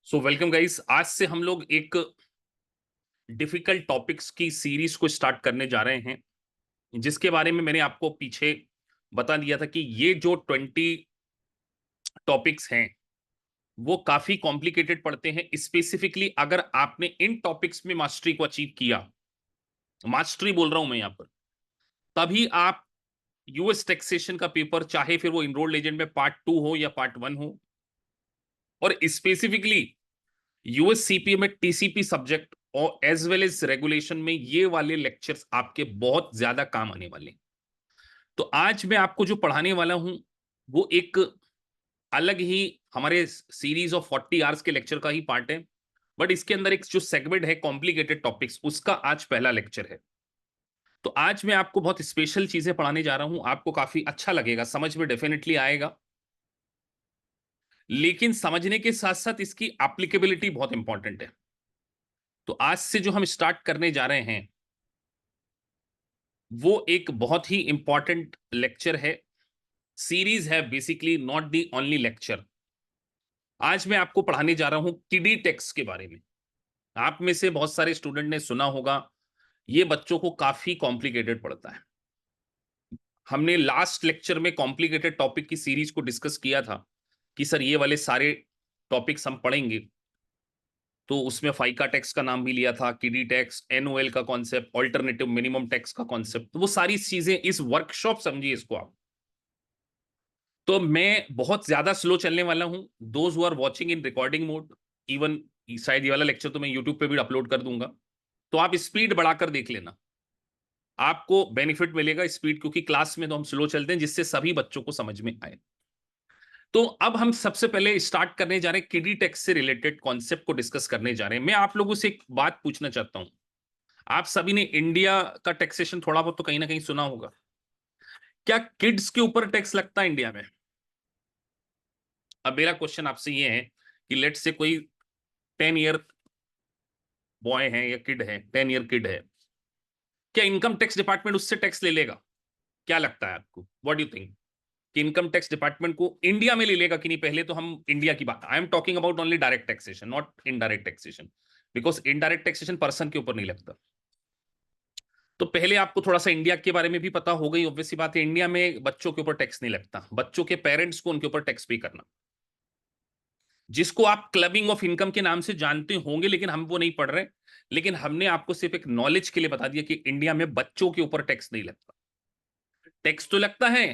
So welcome guys. आज से हम लोग एक डिफिकल्ट टॉपिक्स की सीरीज को स्टार्ट करने जा रहे हैं, जिसके बारे में मैंने आपको पीछे बता दिया था कि ये जो 20 टॉपिक्स हैं वो काफी कॉम्प्लिकेटेड पड़ते हैं। स्पेसिफिकली अगर आपने इन टॉपिक्स में मास्टरी को अचीव किया, मास्टरी बोल रहा हूं मैं यहां पर, तभी आप यूएस टैक्सेशन का पेपर, चाहे फिर वो इनरोल्ड एजेंट में पार्ट 2 हो या पार्ट 1 हो, और स्पेसिफिकली यूएस सीपीए में टीसीपी सब्जेक्ट और एज वेल एज रेगुलेशन में ये वाले लेक्चर्स आपके बहुत ज्यादा काम आने वाले हैं। तो आज मैं आपको जो पढ़ाने वाला हूं वो एक अलग ही हमारे सीरीज ऑफ 40 आवर्स के लेक्चर का ही पार्ट है, बट इसके अंदर एक जो सेगमेंट है कॉम्प्लिकेटेड टॉपिक्स, उसका आज पहला लेक्चर है। तो आज मैं आपको बहुत स्पेशल चीजें पढ़ाने जा रहा हूं, आपको काफी अच्छा लगेगा, समझ में डेफिनेटली आएगा, लेकिन समझने के साथ साथ इसकी एप्लीकेबिलिटी बहुत इंपॉर्टेंट है। तो आज से जो हम स्टार्ट करने जा रहे हैं वो एक बहुत ही इंपॉर्टेंट लेक्चर है, सीरीज है, basically not the only lecture. आज मैं आपको पढ़ाने जा रहा हूं किडी टेक्स के बारे में। आप में से बहुत सारे स्टूडेंट ने सुना होगा, ये बच्चों को काफी कॉम्प्लिकेटेड पड़ता है। हमने लास्ट लेक्चर में कॉम्प्लिकेटेड टॉपिक की सीरीज को डिस्कस किया था कि सर ये वाले सारे टॉपिक्स हम पढ़ेंगे, तो उसमें फाइका टैक्स का नाम भी लिया था, किडी टैक्स, एनओएल का कॉन्सेप्ट, ऑल्टरनेटिव मिनिमम टैक्स का कॉन्सेप्ट, तो वो सारी चीजें इस वर्कशॉप समझिए इसको आप। तो मैं बहुत ज्यादा स्लो चलने वाला हूं, those who are watching in recording mode, even शायद ये वाला लेक्चर तो मैं यूट्यूब पे भी अपलोड कर दूंगा, तो आप स्पीड बढ़ाकर देख लेना, आपको बेनिफिट मिलेगा स्पीड, क्योंकि क्लास में तो हम स्लो चलते हैं जिससे सभी बच्चों को समझ में आए। तो अब हम सबसे पहले स्टार्ट करने जा रहे हैं, किडी टैक्स से रिलेटेड कॉन्सेप्ट को डिस्कस करने जा रहे हैं। मैं आप लोगों से एक बात पूछना चाहता हूं, आप सभी ने इंडिया का टैक्सेशन थोड़ा बहुत तो कहीं ना कहीं सुना होगा। क्या किड्स के ऊपर टैक्स लगता है इंडिया में? अब मेरा क्वेश्चन आपसे ये है कि लेट से कोई 10 ईयर बॉय है या किड है, 10 ईयर किड है, क्या इनकम टैक्स डिपार्टमेंट उससे टैक्स ले लेगा? क्या लगता है आपको, व्हाट डू थिंक, कि इनकम टैक्स डिपार्टमेंट को इंडिया में ले लेगा कि नहीं? पहले तो हम इंडिया की बात, I am talking about only direct taxation, not indirect taxation, because indirect taxation person के ऊपर नहीं लगता। तो पहले आपको थोड़ा सा इंडिया के बारे में भी पता हो गई। ऑब्वियस सी बात है, इंडिया में बच्चों के ऊपर टैक्स नहीं लगता, बच्चों के पेरेंट्स को उनके ऊपर टैक्स पे करना, जिसको आप क्लबिंग ऑफ इनकम के नाम से जानते होंगे, लेकिन हम वो नहीं पढ़ रहे। लेकिन हमने आपको सिर्फ एक नॉलेज के लिए बता दिया कि इंडिया में बच्चों के ऊपर टैक्स नहीं लगता। टैक्स तो लगता है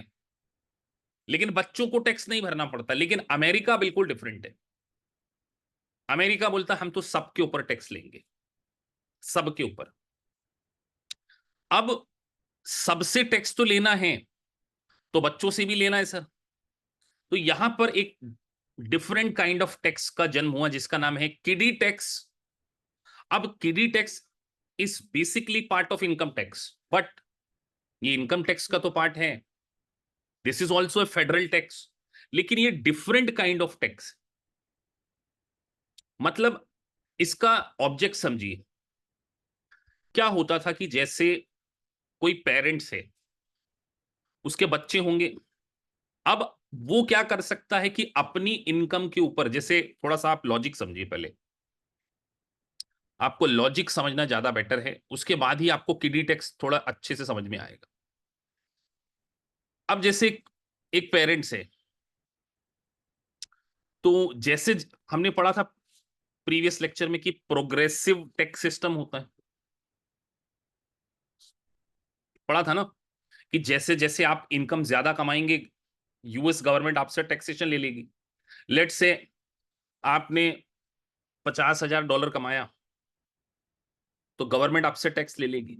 लेकिन बच्चों को टैक्स नहीं भरना पड़ता। लेकिन अमेरिका बिल्कुल डिफरेंट है। अमेरिका बोलता है हम तो सबके ऊपर टैक्स लेंगे, सबके ऊपर। अब सबसे टैक्स तो लेना है तो बच्चों से भी लेना है सर। तो यहां पर एक डिफरेंट काइंड ऑफ टैक्स का जन्म हुआ जिसका नाम है किडी टैक्स। अब किडी tax is basically part of income tax, but ये इनकम टैक्स का तो पार्ट है, this is also a federal tax, लेकिन ये डिफरेंट काइंड ऑफ टैक्स। मतलब इसका ऑब्जेक्ट समझिए, क्या होता था कि जैसे कोई पेरेंट्स है, उसके बच्चे होंगे, अब वो क्या कर सकता है कि अपनी इनकम के ऊपर, जैसे थोड़ा सा आप लॉजिक समझिए पहले, आपको लॉजिक समझना ज्यादा बेटर है, उसके बाद ही आपको किडी टैक्स थोड़ा अच्छे से समझ में आएगा। अब जैसे एक पेरेंट्स है, तो जैसे हमने पढ़ा था प्रीवियस लेक्चर में कि प्रोग्रेसिव टैक्स सिस्टम होता है, पढ़ा था ना, कि जैसे जैसे आप इनकम ज्यादा कमाएंगे यूएस गवर्नमेंट आपसे टैक्सेशन ले लेगी। लेट से आपने $50,000 कमाया तो गवर्नमेंट आपसे टैक्स ले लेगी,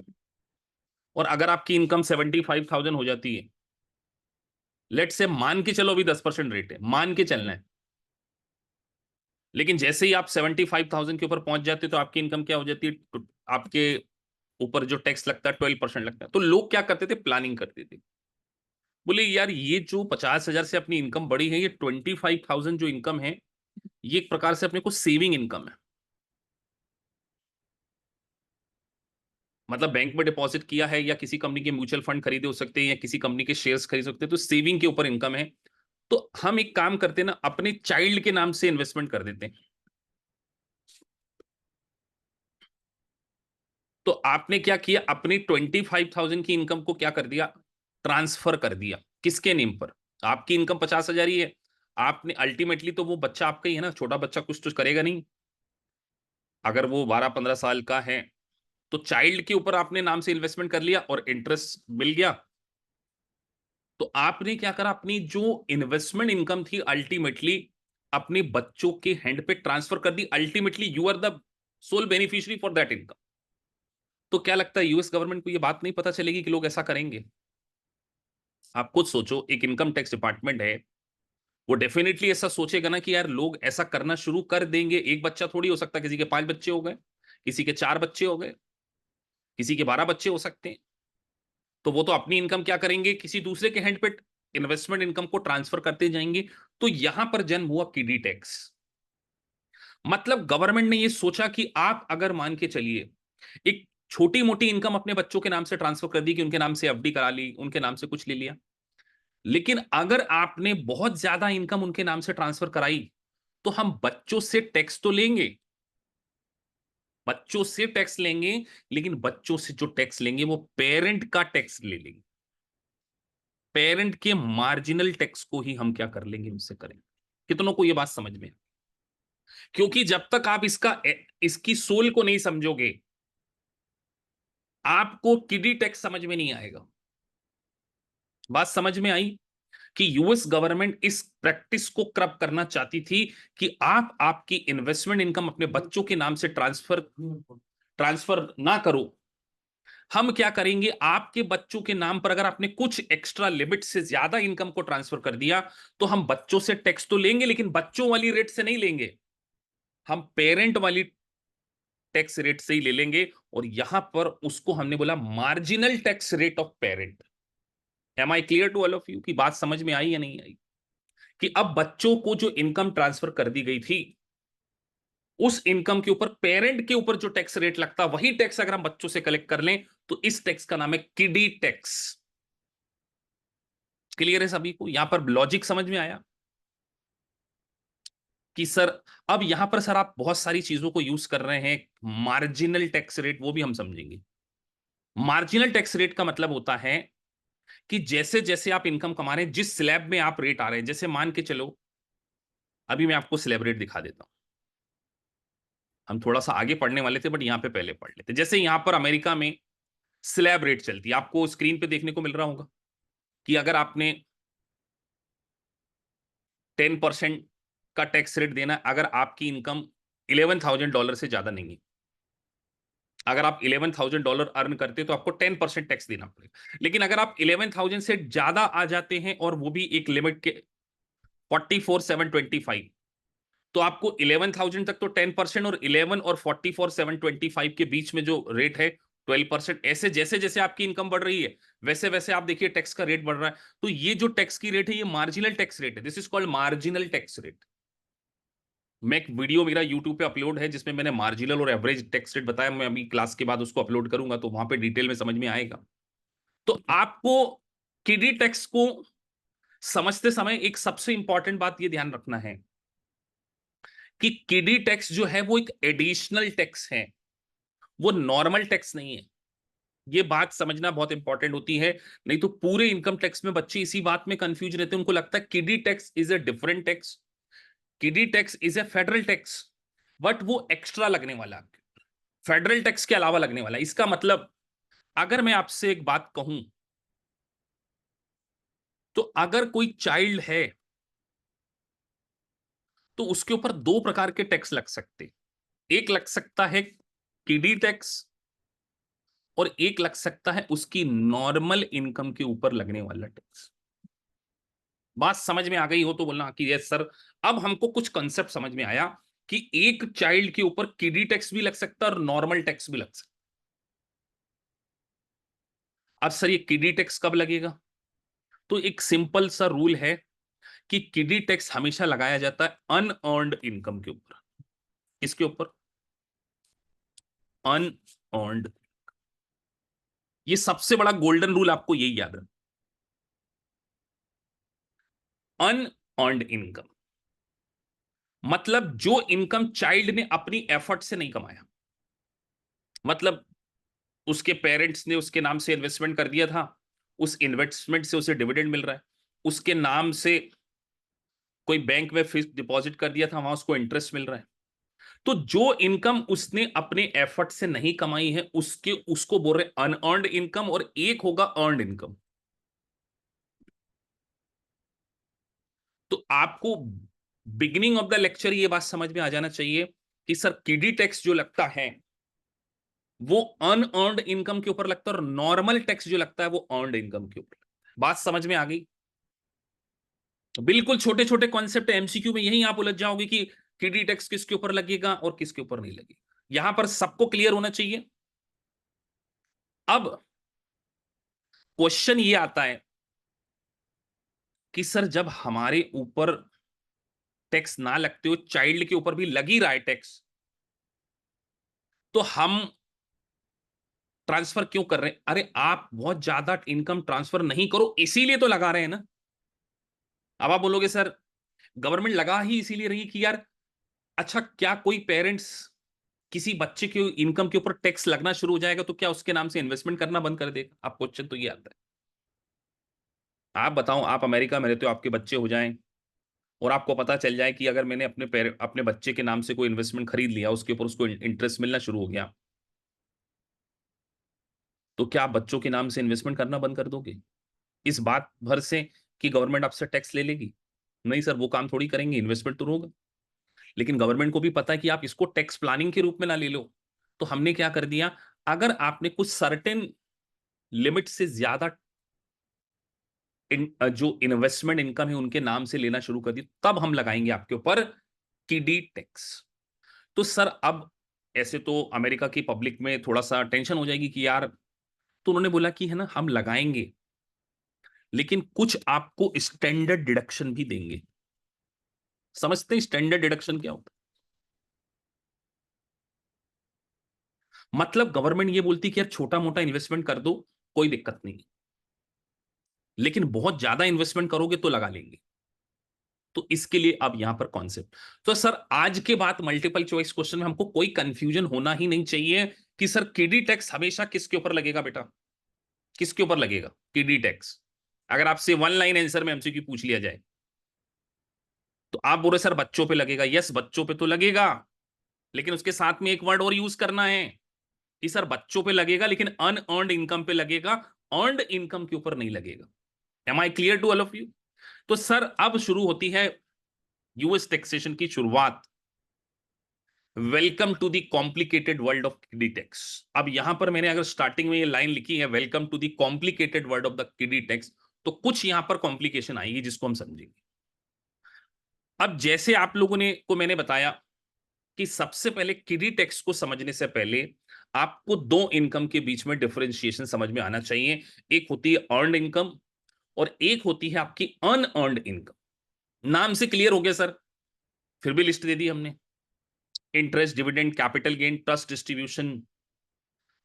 और अगर आपकी इनकम 75,000 हो जाती है, लेट से मान के चलो, अभी 10% रेट है, मान के चलना है, लेकिन जैसे ही आप 75,000 के ऊपर पहुंच जाते तो आपकी इनकम क्या हो जाती है, तो आपके ऊपर जो टैक्स लगता है 12% लगता है। तो लोग क्या करते थे, प्लानिंग करते थे, बोले यार ये जो 50,000 से अपनी इनकम बढ़ी है, ये 25,000 जो इनकम है, ये एक प्रकार से अपने को सेविंग इनकम है। मतलब बैंक में डिपॉजिट किया है या किसी कंपनी के म्यूचुअल फंड खरीदे हो सकते हैं या किसी कंपनी के शेयर्स खरीद सकते हैं, तो सेविंग के ऊपर इनकम है। तो हम एक काम करते हैं ना, अपने चाइल्ड के नाम से इन्वेस्टमेंट कर देते हैं। तो आपने क्या किया, अपनी 25,000 की इनकम को क्या कर दिया, ट्रांसफर कर दिया। किसके नेम पर? आपकी इनकम 50,000 ही है, आपने अल्टीमेटली तो वो बच्चा आपका ही है ना, छोटा बच्चा कुछ तो करेगा नहीं। अगर वो 12-15 साल का है तो चाइल्ड के ऊपर आपने नाम से इन्वेस्टमेंट कर लिया और इंटरेस्ट मिल गया। तो आपने क्या करा, अपनी जो इन्वेस्टमेंट इनकम थी अल्टीमेटली अपने बच्चों के हैंड पे ट्रांसफर कर दी। Ultimately you are the sole beneficiary for that income. तो क्या लगता है यूएस गवर्नमेंट को ये बात नहीं पता चलेगी कि लोग ऐसा करेंगे? आप खुद सोचो, एक इनकम टैक्स डिपार्टमेंट है, वो डेफिनेटली ऐसा सोचेगा ना कि यार लोग ऐसा करना शुरू कर देंगे। एक बच्चा थोड़ी हो सकता, किसी के 5 बच्चे हो गए, किसी के 4 बच्चे हो गए, किसी के 12 बच्चे हो सकते हैं। तो वो तो अपनी इनकम क्या करेंगे, किसी दूसरे के हैंड पे इन्वेस्टमेंट इनकम को ट्रांसफर करते जाएंगे। तो यहां पर जन्म हुआ किडी टैक्स। मतलब गवर्नमेंट ने ये सोचा कि आप अगर मान के चलिए एक छोटी मोटी इनकम अपने बच्चों के नाम से ट्रांसफर कर दी, कि उनके नाम से एफडी करा ली, उनके नाम से कुछ ले लिया। लेकिन अगर आपने बहुत ज्यादा इनकम उनके नाम से ट्रांसफर कराई, तो हम बच्चों से टैक्स तो लेंगे, बच्चों से टैक्स लेंगे, लेकिन बच्चों से जो टैक्स लेंगे वो पेरेंट का टैक्स ले लेंगे। पेरेंट के मार्जिनल टैक्स को ही हम क्या कर लेंगे, उससे करेंगे। कितनों को ये बात समझ में? क्योंकि जब तक आप इसकी सोल को नहीं समझोगे, आपको किडी टैक्स समझ में नहीं आएगा। बात समझ में आई कि यूएस गवर्नमेंट इस प्रैक्टिस को क्रब करना चाहती थी कि आप आपकी इन्वेस्टमेंट इनकम अपने बच्चों के नाम से ट्रांसफर ट्रांसफर ना करो। हम क्या करेंगे, आपके बच्चों के नाम पर अगर आपने कुछ एक्स्ट्रा लिमिट से ज्यादा इनकम को ट्रांसफर कर दिया, तो हम बच्चों से टैक्स तो लेंगे, लेकिन बच्चों वाली रेट से नहीं लेंगे, हम पेरेंट वाली टैक्स रेट से ही ले लेंगे। और यहां पर उसको हमने बोला marginal tax rate of parent. Am I clear to all of you? की बात समझ में आई या नहीं आई? कि अब बच्चों को जो इनकम ट्रांसफर कर दी गई थी, उस इनकम के ऊपर पेरेंट के ऊपर जो टैक्स रेट लगता, वही टैक्स अगर हम बच्चों से कलेक्ट कर लें, तो इस टैक्स का नाम है किडी टैक्स। क्लियर है सभी को? यहां पर लॉजिक समझ में आया कि सर अब यहां पर सर आप बहुत सारी चीजों को यूज कर रहे हैं। मार्जिनल टैक्स रेट वो भी हम समझेंगे। मार्जिनल टैक्स रेट का मतलब होता है कि जैसे जैसे आप इनकम कमा रहे हैं, जिस स्लैब में आप रेट आ रहे हैं, जैसे मान के चलो, अभी मैं आपको स्लैब रेट दिखा देता हूं। हम थोड़ा सा आगे पढ़ने वाले थे, बट यहां पे पहले पढ़ लेते। जैसे यहां पर अमेरिका में स्लैब रेट चलती है, आपको स्क्रीन पे देखने को मिल रहा होगा कि अगर आपने 10% का टैक्स रेट देना है, अगर आपकी इनकम $11,000 से ज्यादा नहीं है, अगर आप $11,000 अर्न करते हैं तो आपको 10% टैक्स देना पड़ेगा। लेकिन अगर आप 11,000 से ज्यादा आ जाते हैं, और वो भी एक लिमिट के 44,725, तो आपको 11,000 तक तो 10%, और 11 और 44,725 के बीच में जो रेट है 12%। ऐसे जैसे जैसे आपकी इनकम बढ़ रही है, वैसे वैसे आप देखिए टैक्स का रेट बढ़ रहा है। तो ये जो टैक्स की रेट है, ये मार्जिनल टैक्स रेट है। This is called marginal tax rate. मैं एक वीडियो मेरा यूट्यूब पे अपलोड है जिसमें मैंने मार्जिनल और एवरेज टैक्स रेट बताया। मैं अभी क्लास के बाद उसको अपलोड करूंगा, तो वहां पे डिटेल में समझ में आएगा। तो आपको किडी टैक्स को समझते समय एक सबसे इंपॉर्टेंट बात ये ध्यान रखना है कि किडी टैक्स जो है वो एक एडिशनल टैक्स है, वो नॉर्मल टैक्स नहीं है। ये बात समझना बहुत इंपॉर्टेंट होती है। नहीं तो पूरे इनकम टैक्स में बच्चे इसी बात में कंफ्यूज रहते हैं, उनको लगता है kiddie tax is a different tax, kiddie tax is a federal tax, but वो एक्स्ट्रा लगने वाला, फेडरल टैक्स के अलावा लगने वाला। इसका मतलब अगर मैं आपसे एक बात कहूं, तो अगर कोई चाइल्ड है तो उसके ऊपर दो प्रकार के टैक्स लग सकते। एक लग सकता है किडी टैक्स, और एक लग सकता है उसकी नॉर्मल इनकम के ऊपर लगने वाला टैक्स। बात समझ में आ गई हो तो बोलना कि यस सर। अब हमको कुछ कंसेप्ट समझ में आया कि एक चाइल्ड के ऊपर किडी टैक्स भी लग सकता है और नॉर्मल टैक्स भी लग सकता है। अब सर ये किडी टैक्स कब लगेगा? तो एक सिंपल सा रूल है कि किडी टैक्स हमेशा लगाया जाता है अनअर्न्ड इनकम के ऊपर। इसके ऊपर अनअर्न्ड, ये सबसे बड़ा गोल्डन रूल आपको यही याद है। अनअर्न्ड इनकम मतलब जो इनकम चाइल्ड ने अपनी एफर्ट से नहीं कमाया। मतलब उसके पेरेंट्स ने उसके नाम से इन्वेस्टमेंट कर दिया था, उस इन्वेस्टमेंट से उसे डिविडेंड मिल रहा है, उसके नाम से कोई बैंक में फिक्स डिपॉजिट कर दिया था, वहां उसको इंटरेस्ट मिल रहा है। तो जो इनकम उसने अपने एफर्ट से नहीं कमाई है, उसको बोल रहे अनअर्न्ड इनकम, और एक होगा अर्न्ड इनकम। तो आपको बिगिनिंग ऑफ द लेक्चर ये बात समझ में आ जाना चाहिए कि सर किडी टैक्स जो लगता है वो अनअर्न्ड इनकम के ऊपर लगता है, और नॉर्मल टैक्स जो लगता है वो अर्न्ड इनकम के ऊपर। बात समझ में आ गई? बिल्कुल छोटे छोटे कॉन्सेप्ट एमसीक्यू में, यही आप उलझ जाओगे कि किडी टैक्स किसके ऊपर लगेगा और किसके ऊपर नहीं लगेगा। यहां पर सबको क्लियर होना चाहिए। अब क्वेश्चन ये आता है कि सर जब हमारे ऊपर टैक्स ना लगते हो, चाइल्ड के ऊपर भी लग ही रहा है टैक्स, तो हम ट्रांसफर क्यों कर रहे हैं? अरे आप बहुत ज्यादा इनकम ट्रांसफर नहीं करो, इसीलिए तो लगा रहे हैं ना। अब आप बोलोगे सर गवर्नमेंट लगा ही इसीलिए रही कि यार, अच्छा क्या कोई पेरेंट्स किसी बच्चे के इनकम के ऊपर टैक्स लगना शुरू हो जाएगा तो क्या उसके नाम से इन्वेस्टमेंट करना बंद कर देगा? आप क्वेश्चन तो ये आता है। आप बताओ, आप अमेरिका में रहते हो, आपके बच्चे हो जाएं और आपको पता चल जाए कि अगर मैंने अपने बच्चे के नाम से कोई इन्वेस्टमेंट खरीद लिया, उसके ऊपर उसको इंटरेस्ट मिलना शुरू हो गया, तो क्या आप बच्चों के नाम से इन्वेस्टमेंट करना बंद कर दोगे इस बात भर से कि गवर्नमेंट आपसे टैक्स ले लेगी? नहीं सर, वो काम थोड़ी करेंगे, इन्वेस्टमेंट तो होगा। लेकिन गवर्नमेंट को भी पता है कि आप इसको टैक्स प्लानिंग के रूप में ना ले लो। तो हमने क्या कर दिया, अगर आपने कुछ सर्टेन लिमिट से ज्यादा जो इन्वेस्टमेंट इनकम है उनके नाम से लेना शुरू कर दी, तब हम लगाएंगे आपके ऊपर टीडी टैक्स। तो सर अब ऐसे तो अमेरिका की पब्लिक में थोड़ा सा टेंशन हो जाएगी कि यार, तो उन्होंने बोला कि है ना हम लगाएंगे, लेकिन कुछ आपको स्टैंडर्ड डिडक्शन भी देंगे। समझते हैं स्टैंडर्ड डिडक्शन क्या होता है? मतलब गवर्नमेंट ये बोलती है कि यार छोटा मोटा इन्वेस्टमेंट कर दो, कोई दिक्कत नहीं, लेकिन बहुत ज्यादा इन्वेस्टमेंट करोगे तो लगा लेंगे। तो इसके लिए अब यहां पर कॉन्सेप्ट, तो सर आज के बाद मल्टीपल चॉइस क्वेश्चन में हमको कोई कंफ्यूजन होना ही नहीं चाहिए कि सर किडी टैक्स हमेशा किसके ऊपर लगेगा बेटा, किसके ऊपर लगेगा किडी टैक्स? अगर आपसे वन लाइन आंसर में एमसीक्यू पूछ लिया जाए तो आप बोल रहे सर बच्चों पे लगेगा, यस बच्चों पे तो लगेगा, लेकिन उसके साथ में एक वर्ड और यूज करना है कि सर बच्चों पे लगेगा लेकिन अनअर्न्ड इनकम पे लगेगा, अर्न्ड इनकम के ऊपर नहीं लगेगा। Am I clear to all of you? तो सर अब शुरू होती है यूएस टैक्सेशन की शुरुआत। Welcome to the complicated world of kiddie tax. अब यहां पर मैंने अगर स्टार्टिंग में ये लाइन लिखी है welcome to the complicated world of the kiddie tax, तो कुछ यहां पर कॉम्प्लिकेशन आएगी जिसको हम समझेंगे। अब जैसे आप लोगों ने को मैंने बताया कि सबसे पहले किडी टैक्स को समझने से पहले आपको दो इनकम के बीच में डिफरेंशिएशन समझ में आना चाहिए। एक होती है अर्न्ड इनकम और एक होती है आपकी अनअर्न्ड इनकम। नाम से क्लियर हो गया सर? फिर भी लिस्ट दे दी हमने, interest, dividend, capital gain, trust distribution,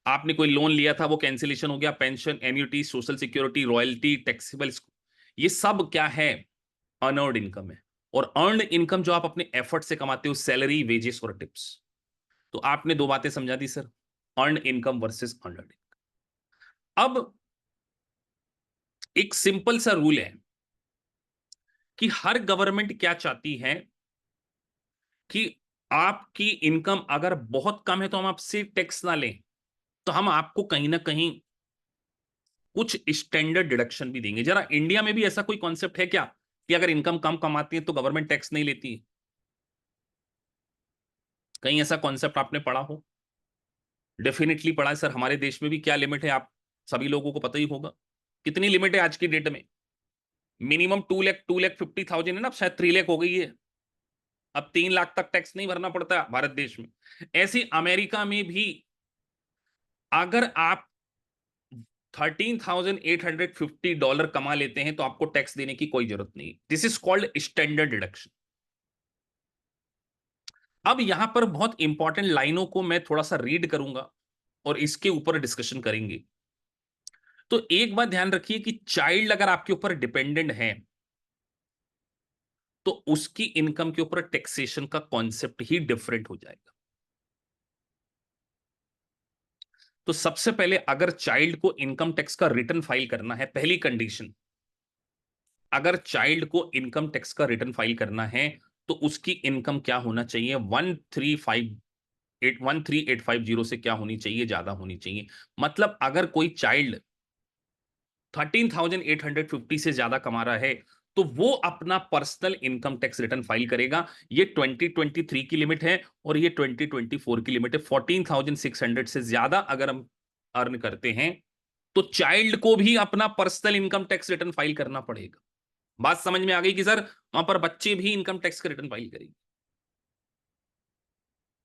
आपने कोई लोन लिया था वो कैंसिलेशन हो गया, pension, annuity, social security, royalty, taxable, ये सब क्या है? अनअर्न्ड इनकम है। और अर्न्ड इनकम जो आप अपने एफर्ट से कमाते हो, सैलरी, वेजेस और टिप्स। तो आपने दो बातें समझा दी sir, earned income versus earned income. अब एक सिंपल सा रूल है कि हर गवर्नमेंट क्या चाहती है कि आपकी इनकम अगर बहुत कम है तो हम आपसे टैक्स ना लें, तो हम आपको कहीं ना कहीं कुछ स्टैंडर्ड डिडक्शन भी देंगे। जरा इंडिया में भी ऐसा कोई कॉन्सेप्ट है क्या कि अगर इनकम कम कमाती है तो गवर्नमेंट टैक्स नहीं लेती है? कहीं ऐसा कॉन्सेप्ट आपने पढ़ा हो? डेफिनेटली पढ़ा है सर, हमारे देश में भी क्या लिमिट है आप सभी लोगों को पता ही होगा। कितनी लिमिट है आज की डेट में? मिनिमम 2,50,000 है ना, अब शायद 3 लाख हो गई है। अब 3 लाख तक टैक्स नहीं भरना पड़ता भारत देश में। ऐसे अमेरिका में भी अगर आप $13,850 कमा लेते हैं तो आपको टैक्स देने की कोई जरूरत नहीं। This is called standard deduction. अब यहां पर बहुत इंपॉर्टेंट लाइनों को मैं थोड़ा सा रीड करूंगा और इसके ऊपर डिस्कशन करेंगे। तो एक बात ध्यान रखिए कि चाइल्ड अगर आपके ऊपर डिपेंडेंट है तो उसकी इनकम के ऊपर टैक्सेशन का कॉन्सेप्ट ही डिफरेंट हो जाएगा। तो सबसे पहले अगर चाइल्ड को इनकम टैक्स का रिटर्न फाइल करना है, पहली कंडीशन, अगर चाइल्ड को इनकम टैक्स का रिटर्न फाइल करना है तो उसकी इनकम क्या होना चाहिए, 13850 से क्या होनी चाहिए, ज्यादा होनी चाहिए। मतलब अगर कोई चाइल्ड 13,850 से ज्यादा कमा रहा है तो वो अपना personal income tax return file करेगा। ये 2023 की लिमिट है और ये 2024 की लिमिट है। 14,600 से ज्यादा अगर हम अर्न करते हैं तो चाइल्ड को भी अपना personal income tax return file करना पड़ेगा। बात समझ में आ गई कि सर वहां पर बच्चे भी इनकम टैक्स का रिटर्न फाइल करेंगे।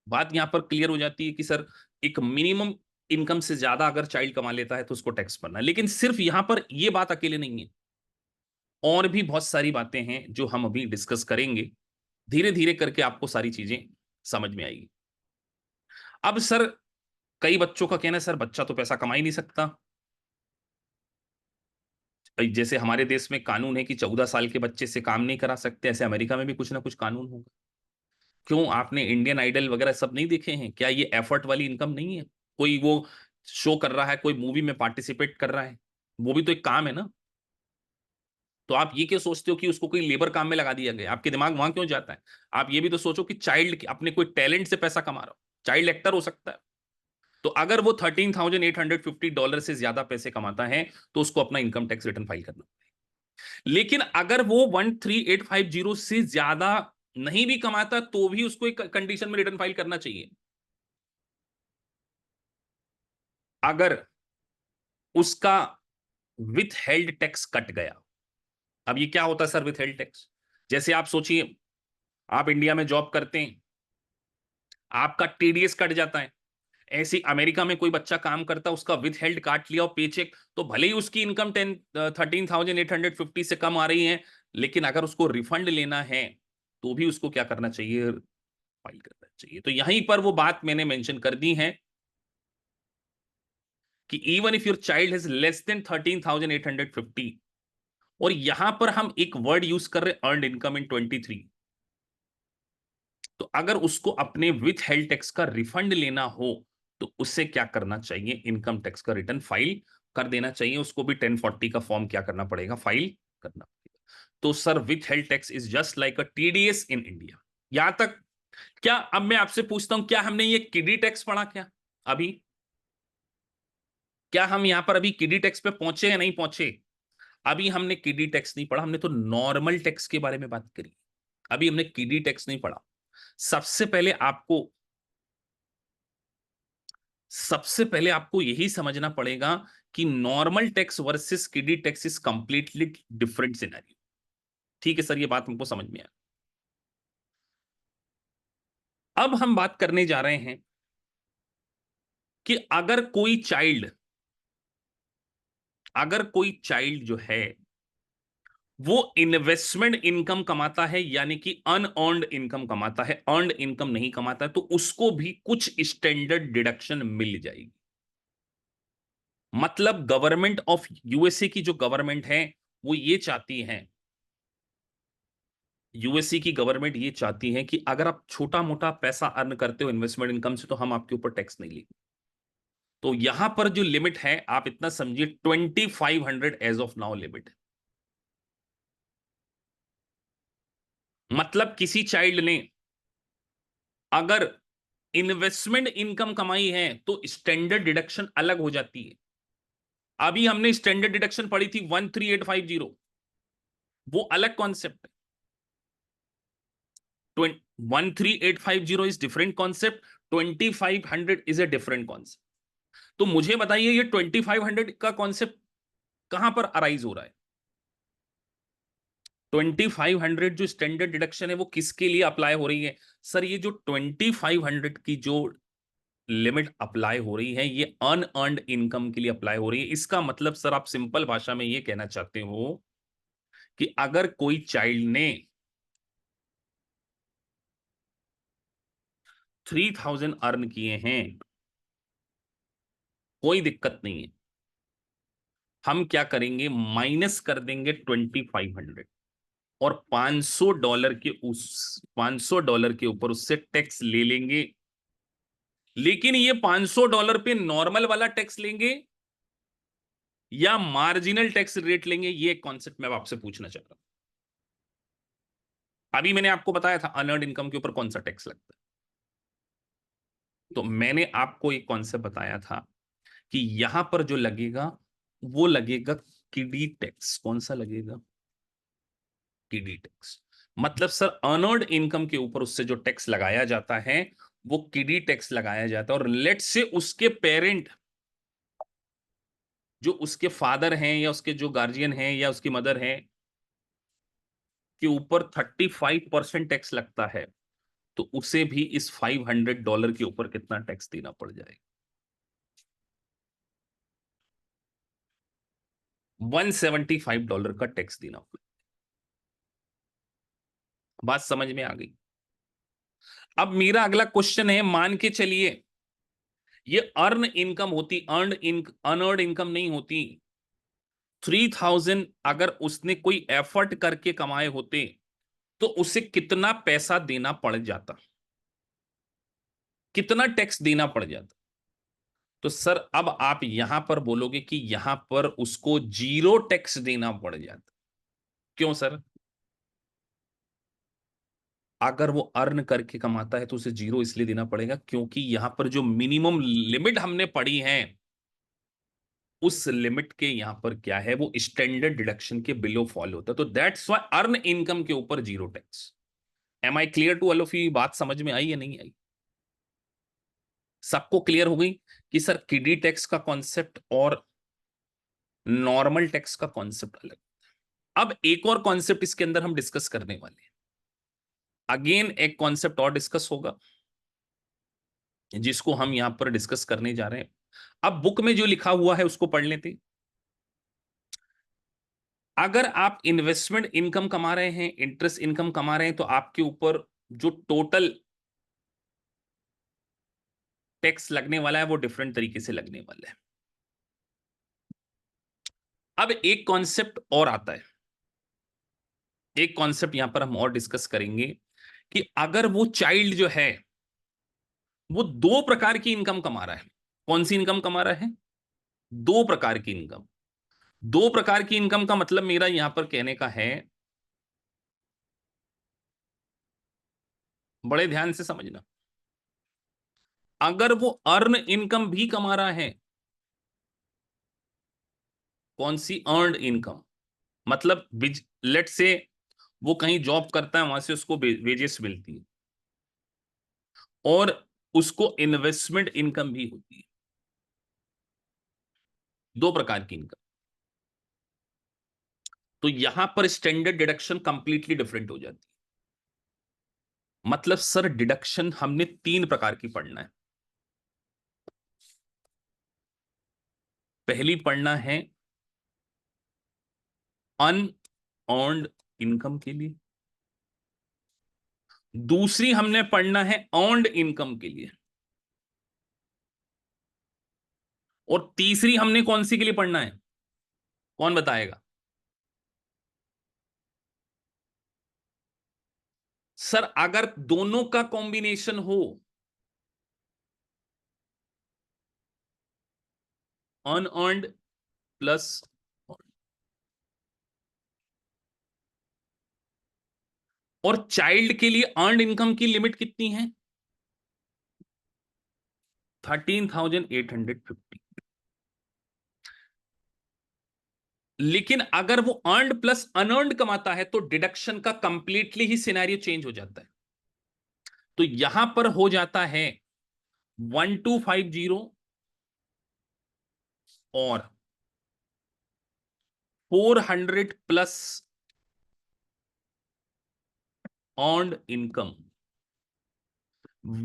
बात यहां पर क्लियर हो जाती है कि सर एक मिनिमम इनकम से ज्यादा अगर चाइल्ड कमा लेता है तो उसको टैक्स भरना है। लेकिन सिर्फ यहां पर यह बात अकेले नहीं है, और भी बहुत सारी बातें हैं जो हम अभी डिस्कस करेंगे। धीरे धीरे करके आपको सारी चीजें समझ में आएगी। अब सर कई बच्चों का कहना है सर बच्चा तो पैसा कमा ही नहीं सकता। जैसे हमारे देश में कानून है कि 14 साल के बच्चे से काम नहीं करा सकते, ऐसे अमेरिका में भी कुछ ना कुछ कानून होगा। क्यों, आपने इंडियन आइडल वगैरह सब नहीं देखे हैं क्या? ये एफर्ट वाली इनकम नहीं है? कोई वो शो कर रहा है, कोई मूवी में पार्टिसिपेट कर रहा है, वो भी तो एक काम है ना। तो आप ये क्यों सोचते हो कि उसको कोई लेबर काम में लगा दिया गया? आपके दिमाग वहां क्यों जाता है? आप ये भी तो सोचो कि चाइल्ड अपने कोई टैलेंट से पैसा कमा रहा हो, चाइल्ड एक्टर हो सकता है। तो अगर वो $13,850 से ज्यादा पैसे कमाता है तो उसको अपना इनकम टैक्स रिटर्न फाइल करना। लेकिन अगर वो 13850 से ज्यादा नहीं भी कमाता तो भी उसको एक कंडीशन में रिटर्न फाइल करना चाहिए। अगर उसका विथ हेल्ड टैक्स कट गया। अब ये क्या होता है सर विथ हेल्ड टैक्स? जैसे आप सोचिए, आप इंडिया में जॉब करते हैं, आपका टीडीएस कट जाता है। ऐसी अमेरिका में कोई बच्चा काम करता है, उसका विथ हेल्ड काट लिया और पेचेक, तो भले ही उसकी इनकम 13,850 से कम आ रही है, लेकिन अगर उसको रिफंड लेना है तो भी उसको क्या करना चाहिए, फाइल करना चाहिए। तो यहीं पर वो बात मैंने मेंशन कर दी है कि even if your child has less than 13,850, और यहां पर हम एक वर्ड यूज कर रहे अर्नड इनकम इन 23, तो अगर उसको अपने विथ हेल्ड टैक्स का रिफंड लेना हो तो उससे क्या करना चाहिए, इनकम टैक्स का रिटर्न फाइल कर देना चाहिए। उसको भी 1040 का फॉर्म क्या करना पड़ेगा, फाइल करना पड़ेगा। तो sir with held tax is just like a TDS in India. यहां तक क्या? अब मैं आपसे पूछता हूं, क्या हमने ये किडी टैक्स पढ़ा क्या अभी? क्या हम यहां पर अभी किडी टैक्स पे पहुंचे या नहीं पहुंचे? अभी हमने किडी टैक्स नहीं पढ़ा, हमने तो नॉर्मल टैक्स के बारे में बात करी। अभी हमने किडी टैक्स नहीं पढ़ा। सबसे पहले आपको सबसे पहले आपको यही समझना पड़ेगा कि नॉर्मल टैक्स वर्सेस किडी tax is completely different scenario. ठीक है सर, ये बात हमको समझ में आया। अब हम बात करने जा रहे हैं कि अगर कोई चाइल्ड जो है वो इन्वेस्टमेंट इनकम कमाता है, यानी कि अनअर्न्ड इनकम कमाता है, अर्न्ड इनकम नहीं कमाता है, तो उसको भी कुछ स्टैंडर्ड डिडक्शन मिल जाएगी। मतलब गवर्नमेंट ऑफ यूएसए की जो गवर्नमेंट है वो ये चाहती है, यूएसए की गवर्नमेंट ये चाहती है कि अगर आप छोटा मोटा पैसा अर्न करते हो इन्वेस्टमेंट इनकम से तो हम आपके ऊपर टैक्स नहीं लेंगे। तो यहां पर जो लिमिट है आप इतना समझिए 2500 एज ऑफ नाउ लिमिट है। मतलब किसी चाइल्ड ने अगर इन्वेस्टमेंट इनकम कमाई है तो स्टैंडर्ड डिडक्शन अलग हो जाती है। अभी हमने स्टैंडर्ड डिडक्शन पढ़ी थी 13850, वो अलग कॉन्सेप्ट है। 13850 is different concept, 2500 is a different concept. तो मुझे बताइए ये 2500 का कॉन्सेप्ट कहां पर अराइज हो रहा है? 2500 जो स्टैंडर्ड डिडक्शन है वो किसके लिए अप्लाई हो रही है? सर ये जो 2500 की जो लिमिट अप्लाई हो रही है ये अनअर्न्ड इनकम के लिए अप्लाई हो रही है। इसका मतलब सर आप सिंपल भाषा में ये कहना चाहते हो कि अगर कोई चाइल्ड ने 3000 अर्न किए हैं, कोई दिक्कत नहीं है, हम क्या करेंगे, माइनस कर देंगे 2500 और $500 के ऊपर उससे टैक्स ले लेंगे। लेकिन ये $500 पे नॉर्मल वाला टैक्स लेंगे या मार्जिनल टैक्स रेट लेंगे, ये कॉन्सेप्ट मैं आपसे पूछना चाह रहा हूं। अभी मैंने आपको बताया था अनअर्न्ड इनकम के ऊपर कौन सा टैक्स लगता है, तो मैंने आपको एक कॉन्सेप्ट बताया था कि यहां पर जो लगेगा वो लगेगा किडी टैक्स। कौन सा लगेगा? किडी टैक्स। मतलब सर अर्नर्ड इनकम के ऊपर उससे जो टैक्स लगाया जाता है वो किडी टैक्स लगाया जाता है। और लेट से उसके पेरेंट, जो उसके फादर हैं या उसके जो गार्जियन हैं या उसकी मदर हैं, के ऊपर 35% टैक्स लगता है, तो उसे भी इस $500 के ऊपर कितना टैक्स देना पड़ जाएगा? $175 का टैक्स देना पड़ेगा। बात समझ में आ गई? अब मेरा अगला क्वेश्चन है, मान के चलिए ये अर्न इनकम होती, अनअर्न्ड इनकम नहीं होती, 3000 अगर उसने कोई एफर्ट करके कमाए होते तो उसे कितना पैसा देना पड़ जाता, कितना टैक्स देना पड़ जाता? तो सर अब आप यहां पर बोलोगे कि यहां पर उसको जीरो टैक्स देना पड़ जाता। क्यों सर? अगर वो अर्न करके कमाता है तो उसे जीरो इसलिए देना पड़ेगा क्योंकि यहां पर जो मिनिमम लिमिट हमने पढ़ी है उस लिमिट के यहां पर क्या है, वो स्टैंडर्ड डिडक्शन के बिलो फॉल होता है। तो दैट्स व्हाई अर्न इनकम के ऊपर zero tax. Am I clear to all of you? बात समझ में आई या नहीं आई? सबको क्लियर हो गई कि सर किडी टैक्स का कॉन्सेप्ट और नॉर्मल टैक्स का कॉन्सेप्ट अलग। अब एक और कॉन्सेप्ट इसके अंदर हम डिस्कस करने वाले हैं। अगेन एक कॉन्सेप्ट और डिस्कस होगा जिसको हम यहां पर डिस्कस करने जा रहे हैं। अब बुक में जो लिखा हुआ है उसको पढ़ लेते। अगर आप इन्वेस्टमेंट इनकम कमा रहे हैं, इंटरेस्ट इनकम कमा रहे हैं, तो आपके ऊपर जो टोटल टैक्स लगने वाला है वो डिफरेंट तरीके से लगने वाला है। अब एक कॉन्सेप्ट और आता है, एक कॉन्सेप्ट यहां पर हम और डिस्कस करेंगे कि अगर वो चाइल्ड जो है वो दो प्रकार की इनकम कमा रहा है। कौन सी इनकम कमा रहा है? दो प्रकार की इनकम। दो प्रकार की इनकम का मतलब मेरा यहां पर कहने का है, बड़े ध्यान से समझना, अगर वो अर्न इनकम भी कमा रहा है, कौन सी अर्नड इनकम, मतलब लेट से वो कहीं जॉब करता है, वहां से उसको वेजेस मिलती है और उसको इन्वेस्टमेंट इनकम भी होती है। दो प्रकार की इनकम। तो यहां पर स्टैंडर्ड डिडक्शन कंप्लीटली डिफरेंट हो जाती है। मतलब सर डिडक्शन हमने तीन प्रकार की पढ़ना है। पहली पढ़ना है अनअर्न्ड इनकम के लिए, दूसरी हमने पढ़ना है अर्न्ड इनकम के लिए, और तीसरी हमने कौन सी के लिए पढ़ना है? कौन बताएगा? सर अगर दोनों का कॉम्बिनेशन हो, अनअर्न्ड प्लस, और चाइल्ड के लिए अर्न्ड इनकम की लिमिट कितनी है? 13,850। लेकिन अगर वो अर्न्ड प्लस अनअर्न्ड कमाता है तो डिडक्शन का कंप्लीटली ही सिनेरियो चेंज हो जाता है। तो यहां पर हो जाता है 1250 और 400 plus earned income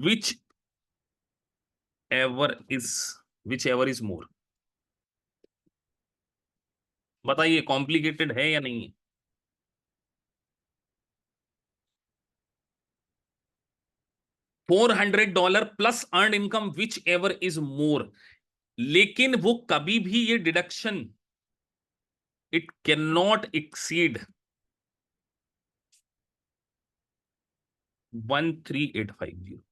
whichever is which ever is more. बताइए कॉम्प्लिकेटेड है या नहीं है? $400 plus earn income whichever is more. लेकिन वो कभी भी ये deduction, it can not exceed 13850।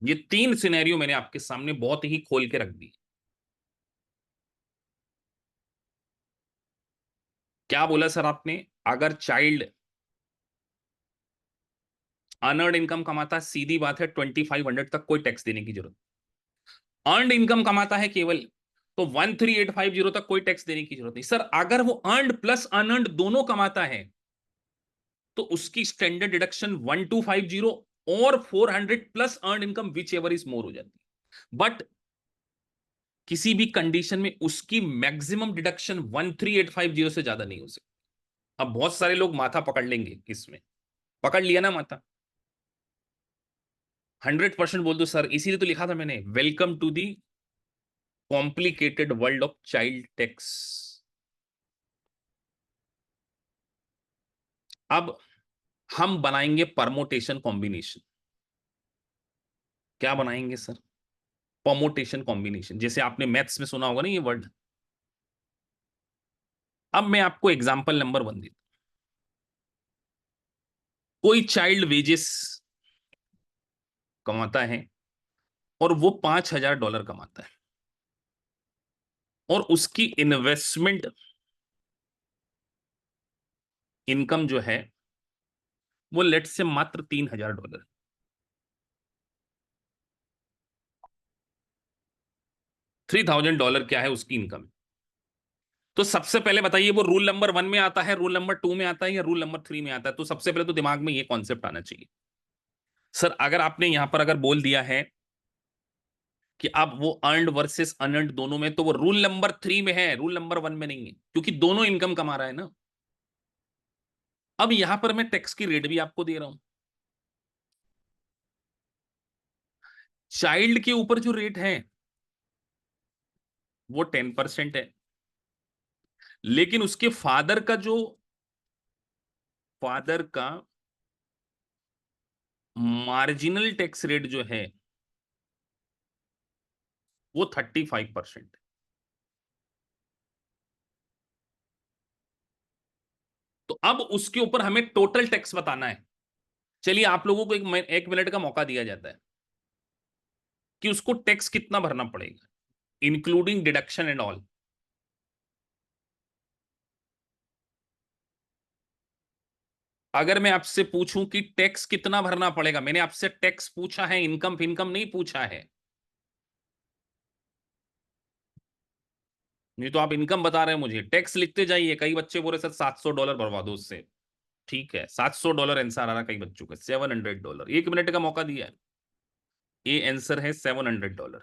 ये 3 सिनेरियो मैंने आपके सामने बहुत ही खोल के रख दी। क्या बोला सर आपने? अगर चाइल्ड अनअर्न्ड इनकम कमाता है, सीधी बात है 2500 तक कोई टैक्स देने की जरूरत। अर्नड इनकम कमाता है केवल, तो 13850 तक कोई टैक्स देने की जरूरत नहीं। सर अगर वो अर्नड प्लस अनअर्न्ड दोनों कमाता है तो उसकी स्टैंडर्ड डिडक्शन 1250 और 400 plus earn income whichever is more हो जाती है। बट किसी भी कंडीशन में उसकी मैक्सिमम डिडक्शन 13850 से ज्यादा नहीं हो सकती। अब बहुत सारे लोग माथा पकड़ लेंगे इसमें, पकड़ लिया ना माथा, 100% बोल दो सर। इसीलिए तो लिखा था मैंने, welcome to the complicated world of child tax. अब हम बनाएंगे परमोटेशन कॉम्बिनेशन। क्या बनाएंगे सर? परमोटेशन कॉम्बिनेशन, जैसे आपने मैथ्स में सुना होगा ना ये वर्ड। अब मैं आपको एग्जांपल नंबर 1 देता हूं। कोई चाइल्ड वेजेस कमाता है और वो $5000 कमाता है, और उसकी इन्वेस्टमेंट इनकम जो है वो लेट से मात्र $3000। $3000 क्या है उसकी इनकम? तो सबसे पहले बताइए, वो रूल नंबर 1 में आता है, रूल नंबर 2 में आता है, या रूल नंबर 3 में आता है? तो सबसे पहले तो दिमाग में ये कॉन्सेप्ट आना चाहिए। सर अगर आपने यहां पर अगर बोल दिया है कि अब वो अर्नड वर्सेस अनअर्न्ड दोनों में, तो वो रूल नंबर 3 में है, रूल नंबर 1 में नहीं है, क्योंकि दोनों इनकम कमा रहा है ना। अब यहां पर मैं टैक्स की रेट भी आपको दे रहा हूं। चाइल्ड के ऊपर जो रेट है वो 10% है, लेकिन उसके फादर का मार्जिनल टैक्स रेट जो है वो 35%। तो अब उसके ऊपर हमें टोटल टैक्स बताना है। चलिए आप लोगों को एक मिनट का मौका दिया जाता है कि उसको टैक्स कितना भरना पड़ेगा, इंक्लूडिंग डिडक्शन एंड ऑल। अगर मैं आपसे पूछूं कि टैक्स कितना भरना पड़ेगा, मैंने आपसे टैक्स पूछा है, इनकम इनकम नहीं पूछा है। नहीं तो आप इनकम बता रहे हैं मुझे, टैक्स लिखते जाइए। कई बच्चे बोले सर $700 भरवा दो उससे। ठीक है, $700 आंसर आ रहा कई बच्चों का, $700। 1 मिनट का मौका दिया है, ये आंसर है $700।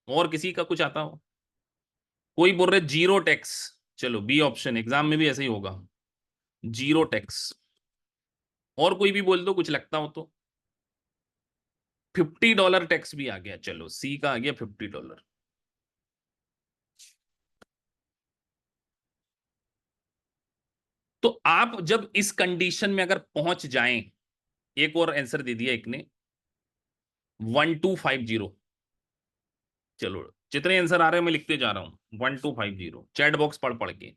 और किसी का कुछ आता हो? कोई बोल रहे जीरो टैक्स। चलो बी ऑप्शन, एग्जाम में भी ऐसे ही होगा, जीरो टैक्स। और कोई भी बोल दो कुछ लगता हो तो। $50 टैक्स भी आ गया, चलो सी का आ गया $50। तो आप जब इस कंडीशन में अगर पहुंच जाएं, एक और आंसर दे दिया एक ने, 1250। चलो जितने आंसर आ रहे हैं मैं लिखते जा रहा हूं, 1250 चैट बॉक्स पढ़ पढ़ के।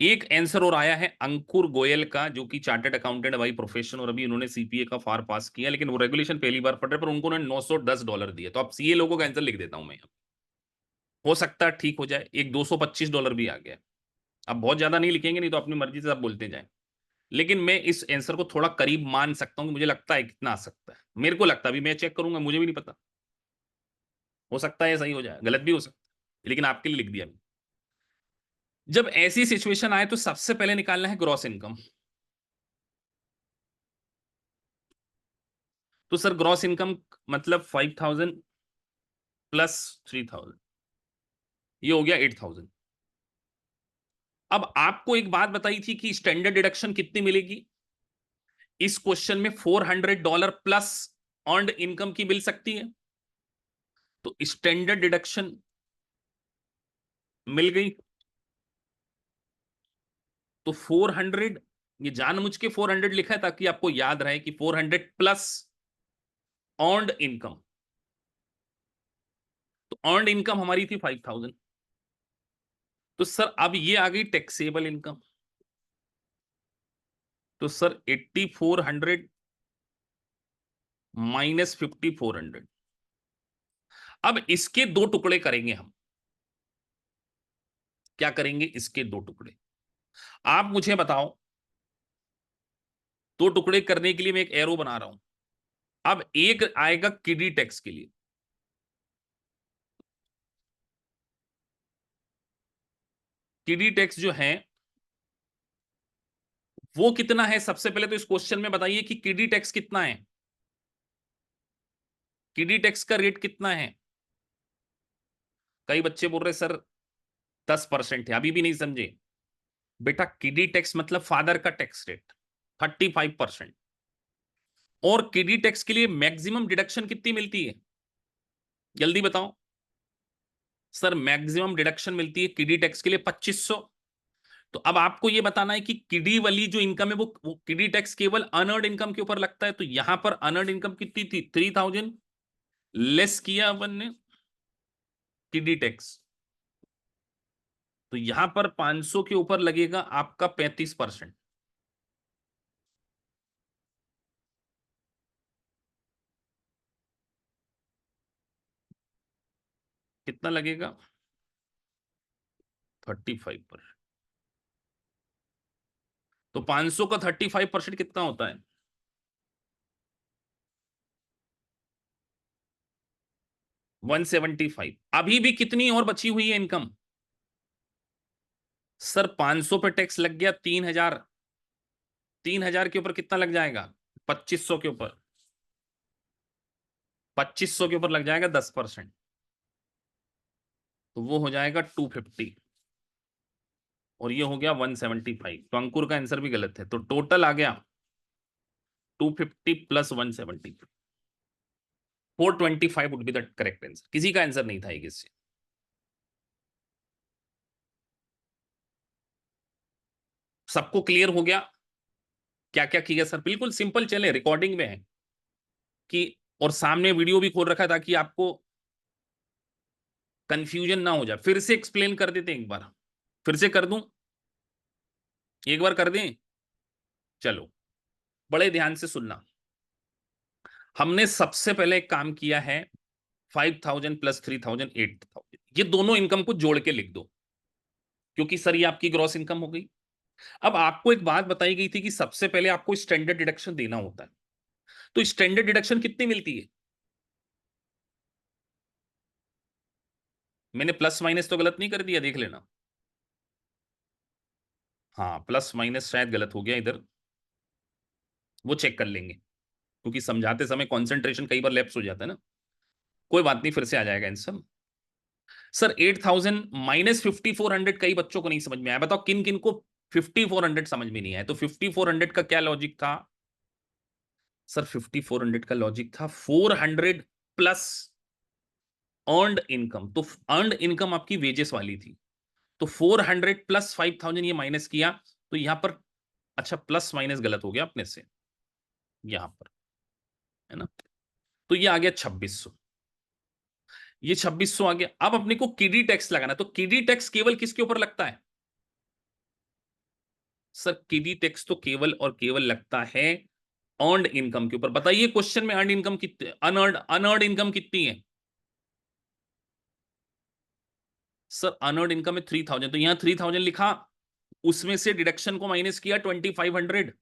एक आंसर और आया है अंकुर गोयल का, जो कि चार्टर्ड अकाउंटेंट बाई प्रोफेशन, और अभी उन्होंने सीपीए का फार पास किया, लेकिन वो रेगुलेशन पहली बार पढ़ रहे, पर उनको $910 दिए। तो अब सीए लोगों का आंसर लिख देता हूं मैं, हो सकता है ठीक हो जाए। एक $225 भी आ गया। अब बहुत ज्यादा नहीं लिखेंगे, नहीं तो अपनी मर्जी से आप बोलते जाएं, लेकिन मैं इस आंसर को थोड़ा करीब मान सकता हूं कि मुझे लगता है कितना आ सकता है। मेरे को लगता है, अभी मैं चेक करूंगा, मुझे भी नहीं पता, हो सकता है सही हो जाए, गलत भी हो सकता है, लेकिन आपके लिए लिख दिया मैंने। जब ऐसी सिचुएशन आए तो सबसे पहले निकालना है ग्रॉस इनकम। तो सर ग्रॉस इनकम मतलब 5000 प्लस 3000, ये हो गया 8000। अब आपको एक बात बताई थी कि स्टैंडर्ड डिडक्शन कितनी मिलेगी। इस क्वेश्चन में $400 प्लस अर्न्ड इनकम की मिल सकती है, तो स्टैंडर्ड डिडक्शन मिल गई। तो 400, ये जानबूझ के 400 लिखा है ताकि आपको याद रहे कि 400 प्लस अर्न्ड इनकम। तो अर्न्ड इनकम हमारी थी 5000। तो सर अब ये आ गई टैक्सेबल इनकम। तो सर 8400 -5400। अब इसके दो टुकड़े करेंगे हम। क्या करेंगे? इसके दो टुकड़े। आप मुझे बताओ, दो टुकड़े करने के लिए मैं एक एरो बना रहा हूं। अब एक आएगा किडी टैक्स के लिए। किडी टैक्स जो है वो कितना है? सबसे पहले तो इस क्वेश्चन में बताइए कि किडी टैक्स कितना है। किडी टैक्स का रेट कितना है? कई बच्चे बोल रहे सर 10% है, अभी भी नहीं समझे। बेटा किडी टैक्स मतलब फादर का टैक्स रेट 35%। और किडी टैक्स के लिए मैक्सिमम डिडक्शन कितनी मिलती है? जल्दी बताओ। सर मैक्सिमम डिडक्शन मिलती है किडी टैक्स के लिए 2500। तो अब आपको यह बताना है कि किडी वाली जो इनकम है वो किडी टैक्स केवल अनअर्न्ड इनकम के ऊपर लगता है। तो यहां पर अनअर्न्ड इनकम कितनी थी? 3000। लेस किया अपन ने किडी टैक्स, तो यहां पर 500 के ऊपर लगेगा आपका 35%। कितना लगेगा? 35%। तो 500 का 35% कितना होता है? 175। अभी भी कितनी और बची हुई है इनकम? सर 500 पे टैक्स लग गया 3000। 3000 के ऊपर कितना लग जाएगा? 2500 के ऊपर। 2500 के ऊपर लग जाएगा 10%। तो वो हो जाएगा 250। और ये हो गया 175। तो अंकुर का आंसर भी गलत है। तो टोटल आ गया 250 plus 170। 425 would be the correct answer. किसी का आंसर नहीं था ये इससे। सबको क्लियर हो गया क्या क्या किया? सर बिल्कुल सिंपल, चले रिकॉर्डिंग में है कि, और सामने वीडियो भी खोल रखा है ताकि आपको कंफ्यूजन ना हो जाए। फिर से एक्सप्लेन कर देते हैं एक बार। फिर से कर दूं? एक बार कर दें? चलो बड़े ध्यान से सुनना। हमने सबसे पहले एक काम किया है, 5000 प्लस 3000 8000, ये दोनों इनकम को जोड़ के लिख दो, क्योंकि सर ये आपकी ग्रॉस इनकम हो गई। अब आपको एक बात बताई गई थी कि सबसे पहले आपको स्टैंडर्ड डिडक्शन देना होता है। तो स्टैंडर्ड डिडक्शन कितनी मिलती है? मैंने प्लस माइनस तो गलत नहीं कर दिया? देख लेना। हाँ प्लस माइनस शायद गलत हो गया इधर, वो चेक कर लेंगे, क्योंकि समझाते समय कंसंट्रेशन कई बार लैप्स हो जाता है ना। कोई बात नहीं, फिर से आ जाएगा आंसर। सर 8000 -5400 कई बच्चों को नहीं समझ में आया। बताओ किन किन को 5400 समझ में नहीं आया? तो 5400 का क्या लॉजिक था? सर 5400 का लॉजिक था 400 प्लस अर्नड इनकम। तो अर्नड इनकम आपकी वेजेस वाली थी। तो 400 प्लस 5000 ये माइनस किया, तो यहां पर अच्छा प्लस माइनस गलत हो गया अपने से यहां पर, है ना। तो ये आ गया 2600। ये 2600 आ गया। अब अपने को किडी टैक्स लगाना है। तो किडी टैक्स केवल किसके ऊपर लगता है? सर किडी टैक्स तो केवल और केवल लगता है अर्नड इनकम के ऊपर। बताइए क्वेश्चन में अर्नड इनकम कितनी, अनअर्नड अनअर्नड इनकम कितनी है? सर अनअर्नड इनकम है 3000। तो यहां 3000 लिखा, उसमें से डिडक्शन को माइनस किया 2500,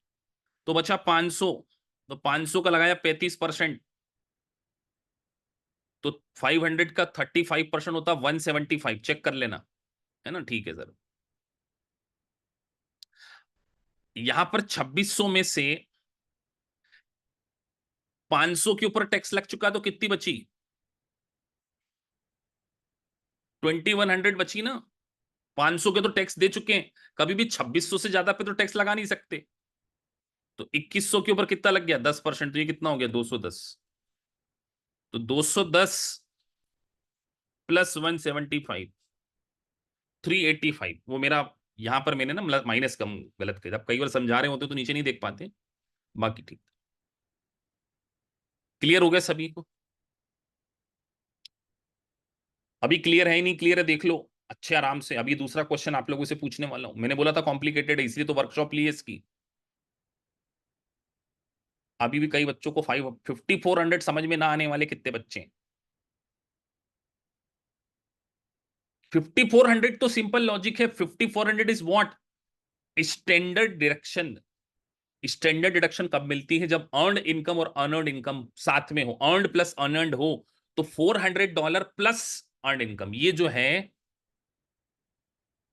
तो बचा 500। तो 500 का लगाया 35%। तो 500 का 35% होता 175। चेक कर लेना, है ना। ठीक है सर। यहां पर 2600 में से 500 के ऊपर टैक्स लग चुका, तो कितनी बची? 2100 बची ना। 500 के तो टैक्स दे चुके हैं, कभी भी 2600 से ज्यादा पे तो टैक्स लगा नहीं सकते। तो 2100 के ऊपर कितना लग गया? 10%। तो ये कितना हो गया? 210। तो 210 प्लस 175, 385। वो मेरा यहां पर मैंने ना माइनस कम गलत किया। अब कई बार समझा रहे होते तो नीचे नहीं देख पाते। बाकी ठीक। क्लियर हो गया सभी को? अभी क्लियर है ही नहीं? क्लियर है देख लो अच्छे आराम से। अभी दूसरा क्वेश्चन आप लोगों से पूछने वाला हूं। मैंने बोला था कॉम्प्लिकेटेड है, इसलिए तो वर्कशॉप ली है इसकी। अभी भी कई बच्चों को 5400 समझ में ना आने वाले कितने बच्चे हैं? 5400 तो सिंपल लॉजिक है। 5400 is what? Standard deduction. Standard deduction कब मिलती है? जब अर्नड इनकम और अनअर्नड इनकम साथ में हो, अर्नड प्लस अनअर्नड हो। तो $400 प्लस अर्नड इनकम, ये जो है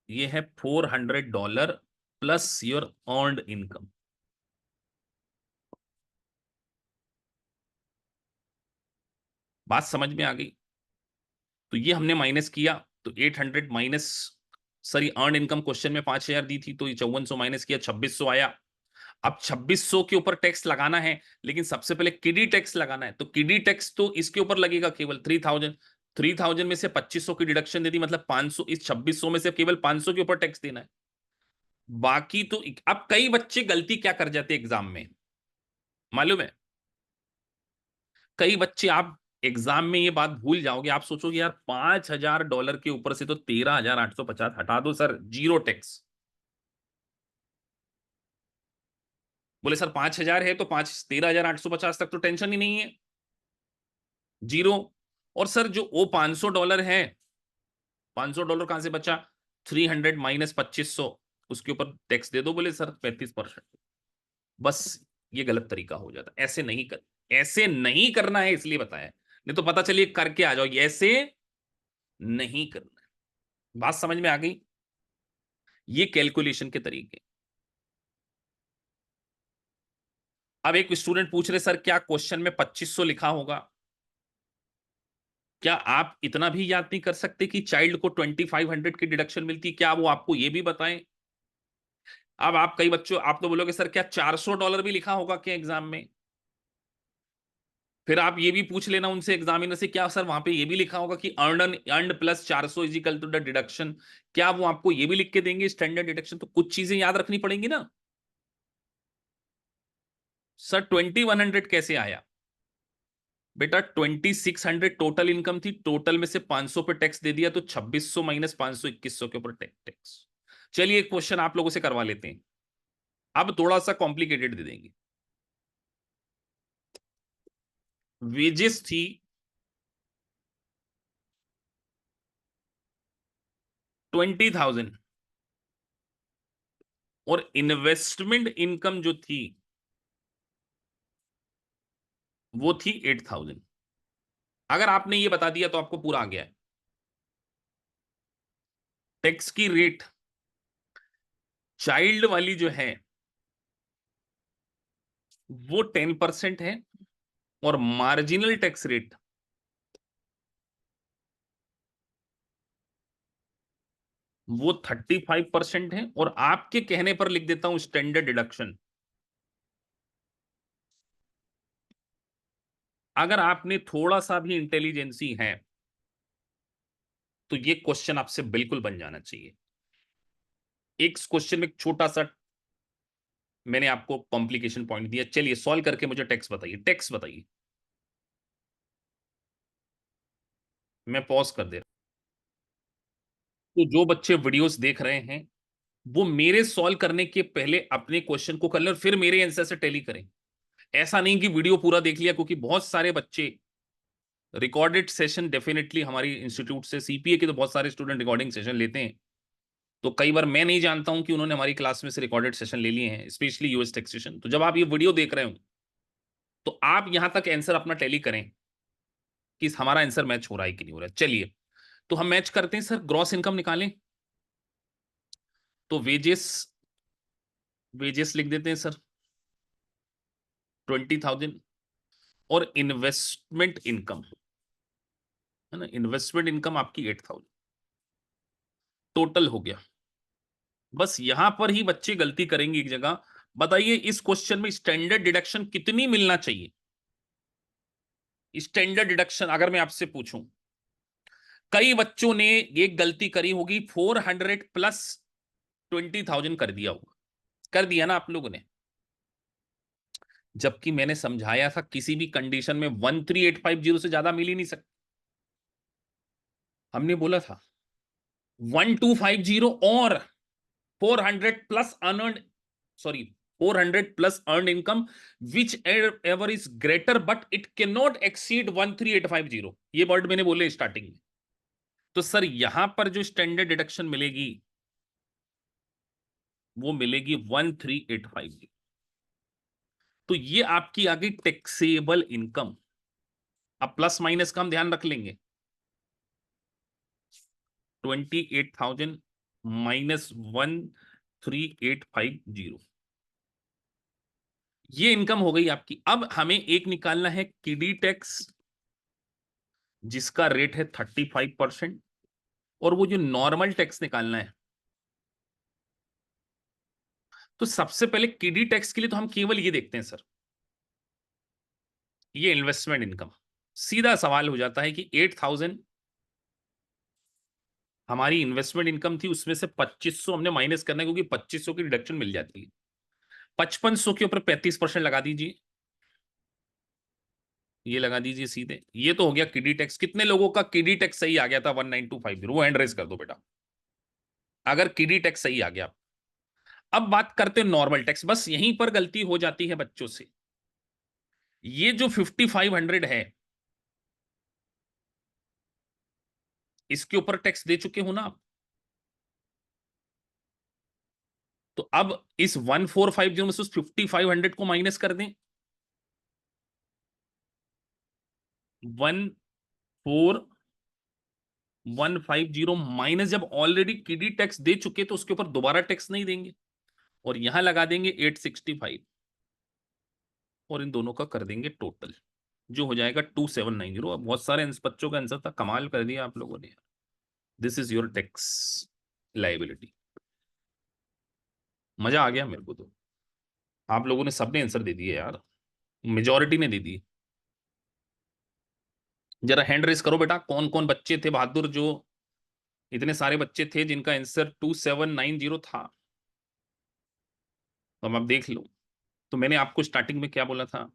ये है $400 प्लस योर अर्नड इनकम। बात समझ में आ गई? तो ये हमने माइनस किया, तो 800 minus, sorry earn income question में 5000 दी थी, तो ये 5400 माइनस किया, 2600 आया। अब 2600 के ऊपर टैक्स लगाना है, लेकिन सबसे पहले किडी टैक्स लगाना है। तो किडी टैक्स तो इसके ऊपर लगेगा केवल 3000। 3000 में से 2500 की डिडक्शन दे दी, मतलब 500। इस 2600 में से केवल 500 के ऊपर टैक्स देना है। बाकी तो अब कई बच्चे गलती क्या कर जाते हैं एग्जाम में मालूम है? कई बच्चे, आप एग्जाम में ये बात भूल जाओगे, आप सोचोगे यार $5000 के ऊपर से तो 13850 हटा दो सर, जीरो टैक्स। बोले सर 5000 है तो 13,850 तक तो टेंशन ही नहीं है, जीरो। और सर जो वो $500 है, $500 कहां से बचा? 300 माइनस 2500, उसके ऊपर टैक्स दे दो। बोले सर 35%। बस ये गलत तरीका हो जाता, ऐसे नहीं करना है, इसलिए बताया। नहीं तो पता चलिए करके आ जाओ, ऐसे नहीं करना है। बात समझ में आ गई? ये कैलकुलेशन के तरीके। अब एक स्टूडेंट पूछ रहे सर क्या क्वेश्चन में 2500 लिखा होगा? क्या आप इतना भी याद नहीं कर सकते कि चाइल्ड को 2500 की डिडक्शन मिलती? क्या वो आपको ये भी बताएं? अब आप कई बच्चों, आप तो बोलोगे सर क्या $400 भी लिखा होगा क्या एग्जाम में? फिर आप ये भी पूछ लेना उनसे, एग्जामिनर से, क्या सर वहां पे ये भी लिखा होगा कि earned plus 400 is equal to the deduction? क्या वो आपको ये भी लिख के देंगे स्टैंडर्ड डिडक्शन? तो कुछ चीजें याद रखनी पड़ेंगी ना। सर 2100 कैसे आया? बेटा 2600 टोटल इनकम थी, टोटल में से 500 पे टैक्स दे दिया, तो 2600 माइनस 500, 2100 के ऊपर टैक्स। चलिए एक क्वेश्चन आप लोगों से करवा लेते हैं, अब थोड़ा सा कॉम्प्लिकेटेड दे देंगे। वेजेस थी 20,000 और इन्वेस्टमेंट इनकम जो थी वो थी 8,000। अगर आपने ये बता दिया तो आपको पूरा आ गया है। टैक्स की रेट चाइल्ड वाली जो है वो 10% है, और मार्जिनल टैक्स रेट वो 35% है। और आपके कहने पर लिख देता हूं स्टैंडर्ड डिडक्शन। अगर आपने थोड़ा सा भी इंटेलिजेंसी है तो ये क्वेश्चन आपसे बिल्कुल बन जाना चाहिए। एक क्वेश्चन में एक छोटा सा मैंने आपको कॉम्प्लिकेशन पॉइंट दिया। चलिए सॉल्व करके मुझे टैक्स बताइए, टैक्स बताइए। मैं पॉज कर दे रहा हूं। तो जो बच्चे वीडियोस देख रहे हैं वो मेरे सॉल्व करने के पहले अपने क्वेश्चन को कर लें और फिर मेरे आंसर से टैली करें। ऐसा नहीं कि वीडियो पूरा देख लिया, क्योंकि बहुत सारे बच्चे रिकॉर्डेड सेशन, डेफिनेटली हमारी इंस्टीट्यूट से सीपीए के तो बहुत सारे स्टूडेंट रिकॉर्डिंग सेशन लेते हैं। तो कई बार मैं नहीं जानता हूं कि उन्होंने हमारी क्लास में से रिकॉर्डेड सेशन ले लिए हैं, स्पेशली यूएस टैक्सेशन। तो जब आप ये वीडियो देख रहे हो तो आप यहां तक आंसर अपना टैली करें कि हमारा आंसर मैच हो रहा है कि नहीं हो रहा है। चलिए तो हम मैच करते हैं सर, ग्रॉस इनकम निकालें। तो वेजेस, वेजेस लिख देते हैं सर 20,000, और इन्वेस्टमेंट इनकम है ना, इन्वेस्टमेंट इनकम आपकी 8,000 टोटल हो गया। बस यहां पर ही बच्चे गलती करेंगे एक जगह। बताइए इस क्वेश्चन में स्टैंडर्ड डिडक्शन कितनी मिलना चाहिए? स्टैंडर्ड डिडक्शन अगर मैं आपसे पूछूं, कई बच्चों ने एक गलती करी होगी, 400 प्लस 20,000 कर दिया होगा। कर दिया ना आप लोगों ने? जबकि मैंने समझाया था किसी भी कंडीशन में 13,850 से ज्यादा मिल ही नहीं सकती। हमने बोला था 1250 और 400 plus unearn, sorry 400 plus earn income whichever is greater but it can not exceed 13850। ये वर्ड मैंने बोले स्टार्टिंग में। तो सर यहां पर जो स्टैंडर्ड डिडक्शन मिलेगी वो मिलेगी 13850। तो ये आपकी आ गई टैक्सेबल इनकम। अब प्लस माइनस का हम ध्यान रख लेंगे। 28,000 माइनस 13850, ये इनकम हो गई आपकी। अब हमें एक निकालना है किडी टैक्स, जिसका रेट है 35%, और वो जो नॉर्मल टैक्स निकालना है। तो सबसे पहले किडी टैक्स के लिए तो हम केवल ये देखते हैं सर, ये इन्वेस्टमेंट इनकम। सीधा सवाल हो जाता है कि 8,000 हमारी इन्वेस्टमेंट इनकम थी, उसमें से 2500 हमने माइनस करना है, क्योंकि 2500 की डिडक्शन मिल जाती है। 5500 के ऊपर 35% लगा दीजिए, ये लगा दीजिए सीधे। ये तो हो गया किडी टैक्स। कितने लोगों का किडी टैक्स सही आ गया था 19250? वो हैंड रेज कर दो बेटा, अगर किडी टैक्स सही आ गया। अब बात करते हैं नॉर्मल टैक्स। बस यहीं पर गलती हो जाती है बच्चों से। ये जो 5500 है, इसके ऊपर टैक्स दे चुके हो ना आप। तो अब इस 1450 में से उस 5500 को माइनस कर दें। 14150 माइनस, जब ऑलरेडी किडी टैक्स दे चुके तो उसके ऊपर दोबारा टैक्स नहीं देंगे, और यहां लगा देंगे 865, और इन दोनों का कर देंगे टोटल, जो हो जाएगा 2790। अब बहुत सारे बच्चों का आंसर था, कमाल कर दिया आप लोगों ने। This is your tax liability. मजा आ गया मेरे को तो। आप लोगों ने सबने आंसर दे दिए यार, मेजोरिटी ने दे दी। जरा हैंड रेस करो बेटा, कौन कौन बच्चे थे बहादुर, जो इतने सारे बच्चे थे जिनका आंसर 2790 था। तो अब आप देख लो। तो मैंने आपको स्टार्टिंग में क्या बोला था?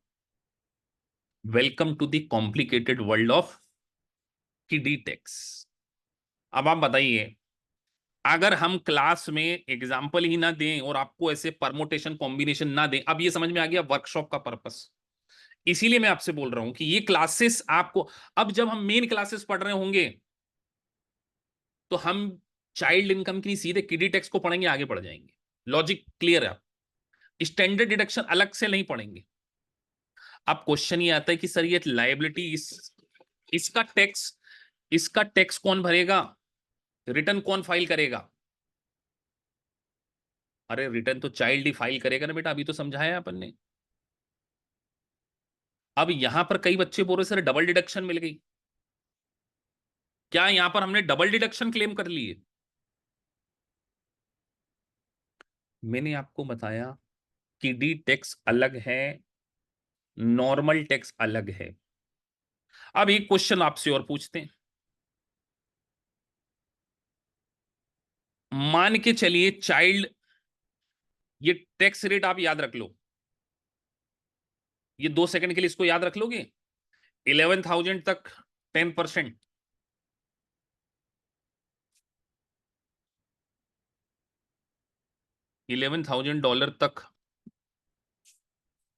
Welcome to the complicated world of kiddie tax. अब आप बताइए, अगर हम क्लास में एग्जाम्पल ही ना दें और आपको ऐसे परमोटेशन कॉम्बिनेशन ना दें, अब ये समझ में आ गया वर्कशॉप का पर्पस। इसीलिए मैं आपसे बोल रहा हूं कि ये क्लासेस आपको, अब जब हम मेन क्लासेस पढ़ रहे होंगे तो हम चाइल्ड इनकम की सीधे किडी टैक्स को पढ़ेंगे, आगे बढ़ जाएंगे। लॉजिक क्लियर है? स्टैंडर्ड डिडक्शन अलग से नहीं पढ़ेंगे। अब क्वेश्चन ये आता है कि सर ये लायबिलिटी, इसका टैक्स कौन भरेगा, रिटर्न कौन फाइल करेगा? अरे रिटर्न तो चाइल्ड ही फाइल करेगा ना बेटा, अभी तो समझाया अपन ने। अब यहां पर कई बच्चे बोल रहे सर डबल डिडक्शन मिल गई। क्या यहां पर हमने डबल डिडक्शन क्लेम कर लिए? मैंने आपको बताया कि डी टैक्स अलग है, नॉर्मल टैक्स अलग है। अब एक क्वेश्चन आपसे और पूछते हैं। मान के चलिए चाइल्ड, ये टैक्स रेट आप याद रख लो, ये 2 सेकंड के लिए इसको याद रख लोगे। 11,000 तक 10%, $11,000 तक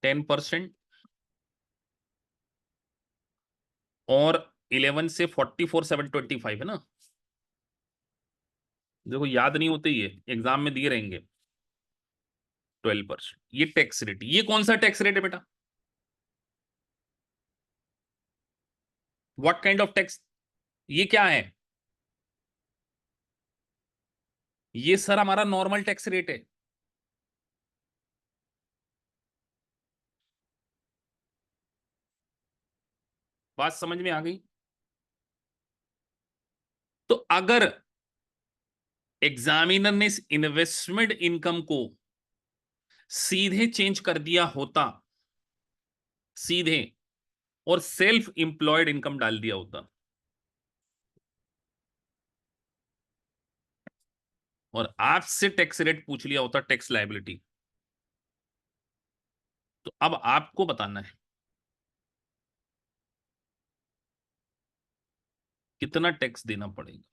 10%, और 11 से 44,725 है ना। देखो याद नहीं होते, ये एग्जाम में दिए रहेंगे। 12%, ये टैक्स रेट। ये कौन सा टैक्स रेट है बेटा? What kind of tax? ये क्या है? ये सर हमारा नॉर्मल टैक्स रेट है। बात समझ में आ गई? तो अगर एग्जामिनर ने इस इन्वेस्टमेंट इनकम को सीधे चेंज कर दिया होता, सीधे, और सेल्फ इंप्लॉयड इनकम डाल दिया होता, और आपसे टैक्स रेट पूछ लिया होता, टैक्स लायबिलिटी, तो अब आपको बताना है कितना टैक्स देना पड़ेगा।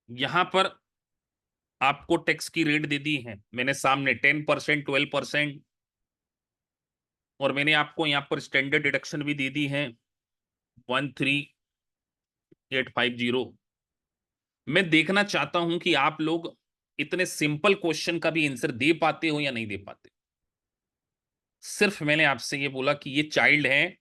यहां पर आपको टैक्स की रेट दे दी है मैंने सामने 10%, 12%, और मैंने आपको यहां पर स्टैंडर्ड डिडक्शन भी दे दी है 13,850। मैं देखना चाहता हूं कि आप लोग इतने सिंपल क्वेश्चन का भी आंसर दे पाते हो या नहीं दे पाते। सिर्फ मैंने आपसे ये बोला कि ये चाइल्ड है,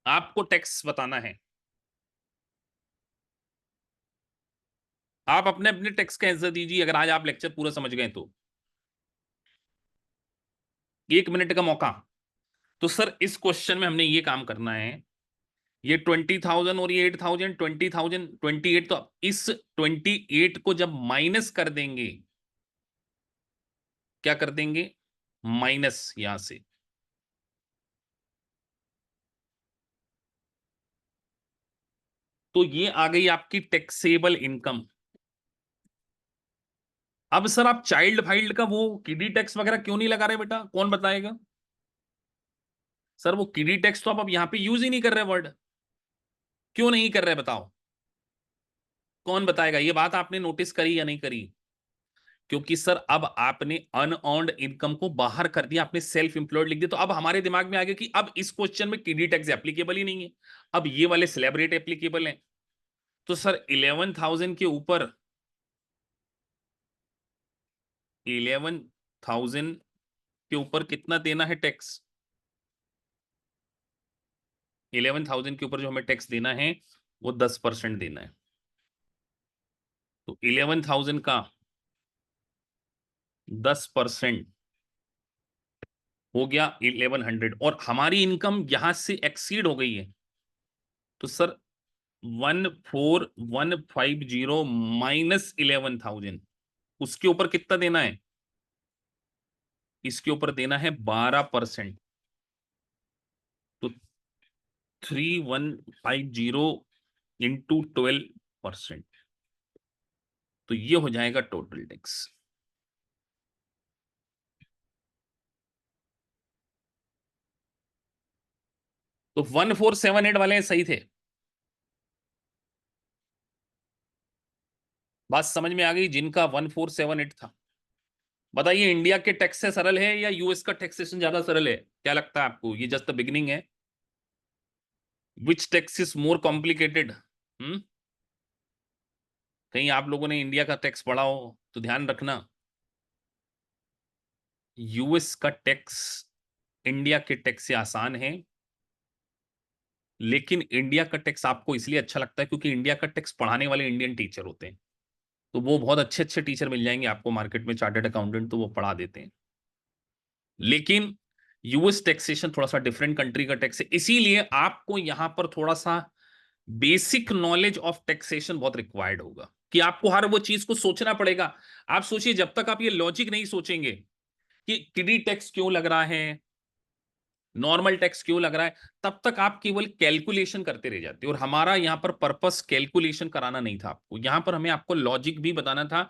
आपको टैक्स बताना है। आप अपने अपने टैक्स का आंसर दीजिए अगर आज आप लेक्चर पूरा समझ गए तो। 1 मिनट का मौका। तो सर इस क्वेश्चन में हमने ये काम करना है, ये 20,000 और ये 8,000, 20,000, 28, तो इस 28 को जब माइनस कर देंगे, क्या कर देंगे, माइनस यहां से, तो ये आ गई आपकी टैक्सेबल इनकम। अब सर आप चाइल्ड फाइल्ड का वो किडी टैक्स वगैरह क्यों नहीं लगा रहे बेटा, कौन बताएगा। सर वो किडी टैक्स तो आप अब यहां पे यूज ही नहीं कर रहे वर्ड, क्यों नहीं कर रहे बताओ, कौन बताएगा। ये बात आपने नोटिस करी या नहीं करी। क्योंकि सर अब आपने अनअर्न्ड इनकम को बाहर कर दिया, आपने सेल्फ एम्प्लॉयड लिख दिया, तो अब हमारे दिमाग में आ गया कि अब इस क्वेश्चन में किडी टैक्स एप्लीकेबल ही नहीं है, अब ये वाले स्लैब रेट एप्लीकेबल है। तो सर 11,000 के ऊपर, 11,000 के ऊपर कितना देना है टैक्स, 11,000 के ऊपर जो हमें टैक्स देना है वो 10% देना है। तो 11,000 का 10% हो गया 1,100, और हमारी इनकम यहां से एक्सीड हो गई है। तो सर 14,150 माइनस 11,000, उसके ऊपर कितना देना है, इसके ऊपर देना है 12%। तो 3,150 इंटू 12%, तो ये हो जाएगा टोटल टैक्स। तो 1478 वाले सही थे, बात समझ में आ गई, जिनका 1478 था। बताइए इंडिया के टैक्स से सरल है या यूएस का टैक्सेशन ज्यादा सरल है, क्या लगता है आपको, ये जस्ट द बिगिनिंग है। विच टैक्स इज मोर कॉम्प्लिकेटेड। कहीं आप लोगों ने इंडिया का टैक्स पढ़ा हो तो ध्यान रखना, यूएस का टैक्स इंडिया के टैक्स से आसान है। लेकिन इंडिया का टैक्स आपको इसलिए अच्छा लगता है क्योंकि इंडिया का टैक्स पढ़ाने वाले इंडियन टीचर होते हैं, तो वो बहुत अच्छे अच्छे टीचर मिल जाएंगे आपको मार्केट में, चार्टर्ड अकाउंटेंट, तो वो पढ़ा देते हैं। लेकिन यूएस टैक्सेशन थोड़ा सा डिफरेंट कंट्री का टैक्स है, इसीलिए आपको यहां पर थोड़ा सा बेसिक नॉलेज ऑफ टैक्सेशन बहुत रिक्वायर्ड होगा, कि आपको हर वो चीज को सोचना पड़ेगा। आप सोचिए जब तक आप ये लॉजिक नहीं सोचेंगे कि किडी टैक्स क्यों लग रहा है, नॉर्मल टैक्स क्यों लग रहा है, तब तक आप केवल कैलकुलेशन करते रह जाते हैं। और हमारा यहां पर पर्पस कैलकुलेशन कराना नहीं था आपको, यहां पर हमें आपको लॉजिक भी बताना था।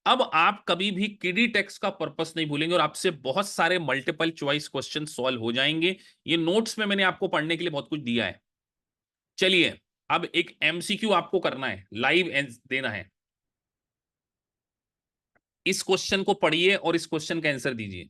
अब आप कभी भी किडी टैक्स का पर्पस नहीं भूलेंगे और आपसे बहुत सारे मल्टीपल चॉइस क्वेश्चन सॉल्व हो जाएंगे। ये नोट्स में मैंने आपको पढ़ने के लिए बहुत कुछ दिया है। चलिए अब एक एमसीक्यू आपको करना है, लाइव देना है। इस क्वेश्चन को पढ़िए और इस क्वेश्चन का आंसर दीजिए।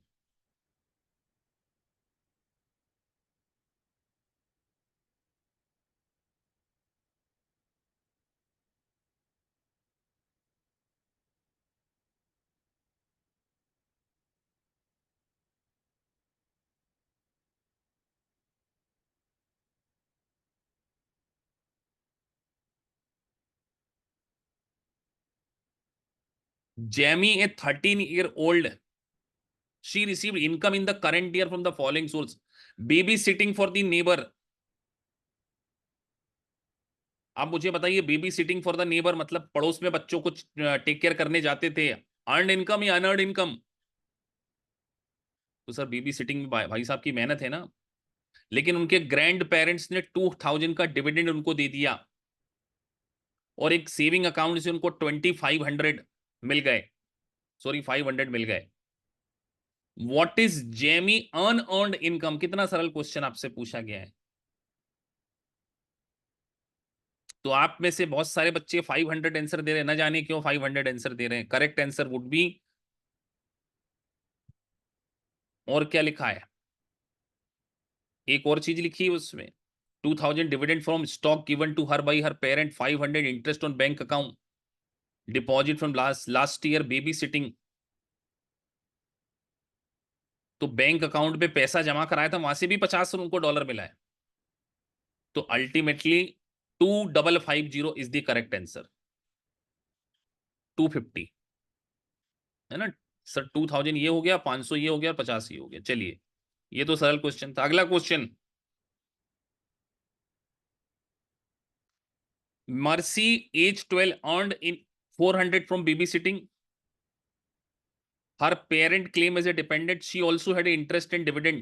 Jamie, a 13-year-old, she received income in the current year from the following source: babysitting for the neighbor। आप मुझे बताइए baby sitting for the neighbour मतलब पड़ोस में बच्चों को टेक केयर करने जाते थे, अर्न इनकम या अनअर्न इनकम। तो सर बेबी सिटिंग में भाई साहब की मेहनत है ना। लेकिन उनके ग्रैंड पेरेंट्स ने 2,000 का डिविडेंड उनको दे दिया, और एक सेविंग अकाउंट से उनको 2,500 मिल गए, सॉरी 500 मिल गए। What is Jamie unearned income? कितना सरल क्वेश्चन आपसे पूछा गया है। तो आप में से बहुत सारे बच्चे 500 आंसर दे रहे हैं, ना जाने क्यों 500 आंसर दे रहे हैं। करेक्ट आंसर वुड बी, और क्या लिखा है, एक और चीज लिखी है उसमें, 2000 dividend from stock given to her by her parent, 500 interest on bank account, deposit from last year babysitting. तो बैंक अकाउंट पे पैसा जमा कराया था, वहां से भी 50 उनको डॉलर मिला है। तो ultimately 2550 is the correct answer, 250 है ना सर। 2000 ये हो गया, 500 ये हो गया, 50 ये हो गया। चलिए, ये तो सरल क्वेश्चन था। अगला question, Mercy age 12 earned in 400 from babysitting, her parent claim as a dependent, she also had an interest in dividend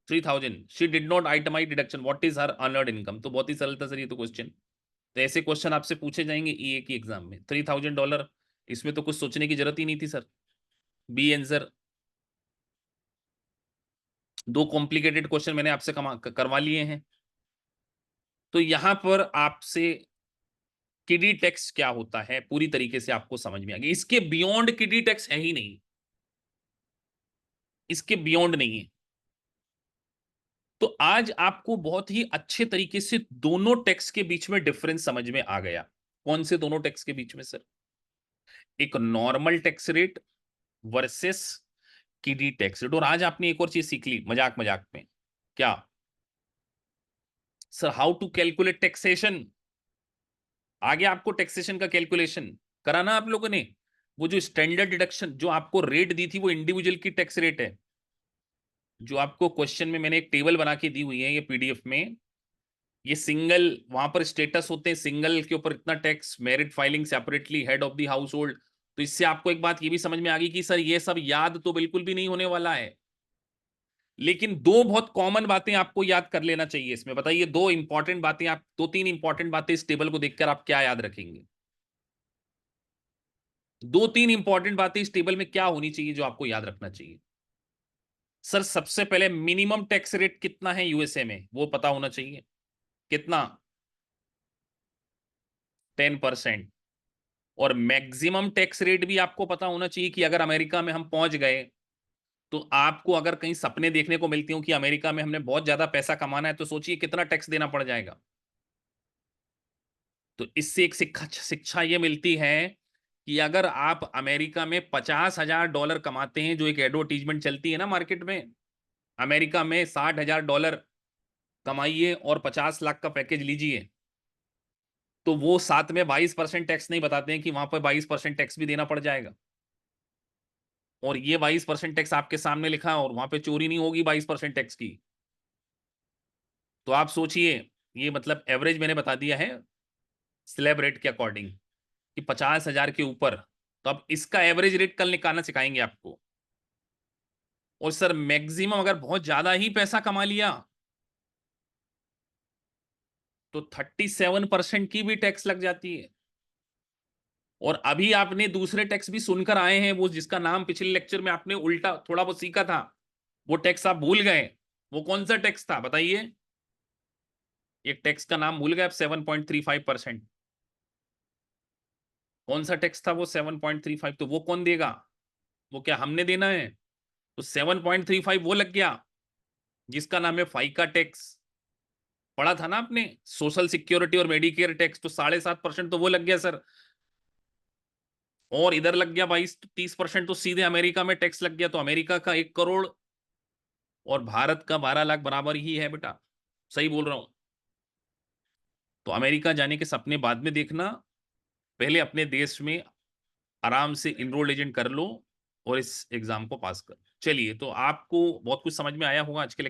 3000, she did not itemize deduction, what is her unearned income? तो बहुत ही सरल था sir ये तो question. तो ऐसे question आपसे पूछे जाएंगे ईए की एग्जाम में। $3000, इसमें तो कुछ सोचने की जरूरत ही नहीं थी सर। B answer. दो कॉम्प्लिकेटेड क्वेश्चन मैंने आपसे करवा लिए हैं। तो यहां पर आपसे किडी टैक्स क्या होता है पूरी तरीके से आपको समझ में आ गई। इसके बियॉन्ड किडी टैक्स है ही नहीं, इसके बियॉन्ड नहीं है। तो आज आपको बहुत ही अच्छे तरीके से दोनों टैक्स के बीच में डिफरेंस समझ में आ गया। कौन से दोनों टैक्स के बीच में सर? एक नॉर्मल टैक्स रेट वर्सेस किडी टैक्स रेट। और आज आपने एक और चीज सीख ली मजाक मजाक में, क्या sir? How to calculate taxation. आगे आपको टैक्सेशन का कैलकुलेशन कराना आप लोगों ने। वो जो स्टैंडर्ड डिडक्शन जो आपको रेट दी थी वो इंडिविजुअल की टैक्स रेट है। जो आपको क्वेश्चन में मैंने एक टेबल बना के दी हुई है ये पीडीएफ में, ये सिंगल वहां पर स्टेटस होते हैं, सिंगल के ऊपर इतना tax, married filing separately, head of the house hold. तो इससे आपको एक बात ये भी समझ में आ गई कि सर ये सब याद तो बिल्कुल भी नहीं होने वाला है, लेकिन दो बहुत कॉमन बातें आपको याद कर लेना चाहिए इसमें। बताइए दो इंपॉर्टेंट बातें, आप दो तीन इंपॉर्टेंट बातें इस टेबल को देखकर आप क्या याद रखेंगे? दो तीन इंपॉर्टेंट बातें इस टेबल में क्या होनी चाहिए जो आपको याद रखना चाहिए? सर सबसे पहले मिनिमम टैक्स रेट कितना है यूएसए में वो पता होना चाहिए। कितना? 10%। और मैक्सिमम टैक्स रेट भी आपको पता होना चाहिए कि अगर अमेरिका में हम पहुंच गए, तो आपको अगर कहीं सपने देखने को मिलती हो कि अमेरिका में हमने बहुत ज्यादा पैसा कमाना है, तो सोचिए कितना टैक्स देना पड़ जाएगा। तो इससे एक शिक्षा शिक्षा ये मिलती है कि अगर आप अमेरिका में $50,000 कमाते हैं, जो एक एडवर्टीजमेंट चलती है ना मार्केट में, अमेरिका में $60,000 कमाइए और 50 लाख का पैकेज लीजिए, तो वो साथ में 22% टैक्स नहीं बताते हैं कि वहां पर 22% टैक्स भी देना पड़ जाएगा। और ये 22% टैक्स आपके सामने लिखा है, और वहां पे चोरी नहीं होगी 22% टैक्स की। तो आप सोचिए, ये मतलब एवरेज मैंने बता दिया है स्लैब रेट के अकॉर्डिंग कि 50,000 के ऊपर। तो अब इसका एवरेज रेट कल निकालना सिखाएंगे आपको। और सर मैक्सिमम अगर बहुत ज्यादा ही पैसा कमा लिया तो 37% की भी टैक्स लग जाती है। और अभी आपने दूसरे टैक्स भी सुनकर आए हैं, वो जिसका नाम पिछले लेक्चर में आपने उल्टा थोड़ा बहुत सीखा था, वो टैक्स आप भूल गए। वो कौन सा टैक्स था बताइए? एक टैक्स का नाम भूल गए आप, 7.35%। कौन सा टैक्स था वो 7.35? तो वो कौन देगा? वो क्या हमने देना है? तो 7.35 वो लग गया जिसका नाम है फाइका टैक्स। पढ़ा था ना आपने, सोशल सिक्योरिटी और मेडिकेयर टैक्स। तो 7.5% तो वो लग गया सर। और इधर लग गया 22-30%, तो सीधे अमेरिका में टैक्स लग गया। तो अमेरिका का 1 करोड़ और भारत का 12 लाख बराबर ही है बेटा। सही बोल रहा हूं? तो अमेरिका जाने के सपने बाद में देखना, पहले अपने देश में आराम से इनरोल एजेंट कर लो और इस एग्जाम को पास कर। चलिए, तो आपको बहुत कुछ समझ में आया होगा आज के लेक्चर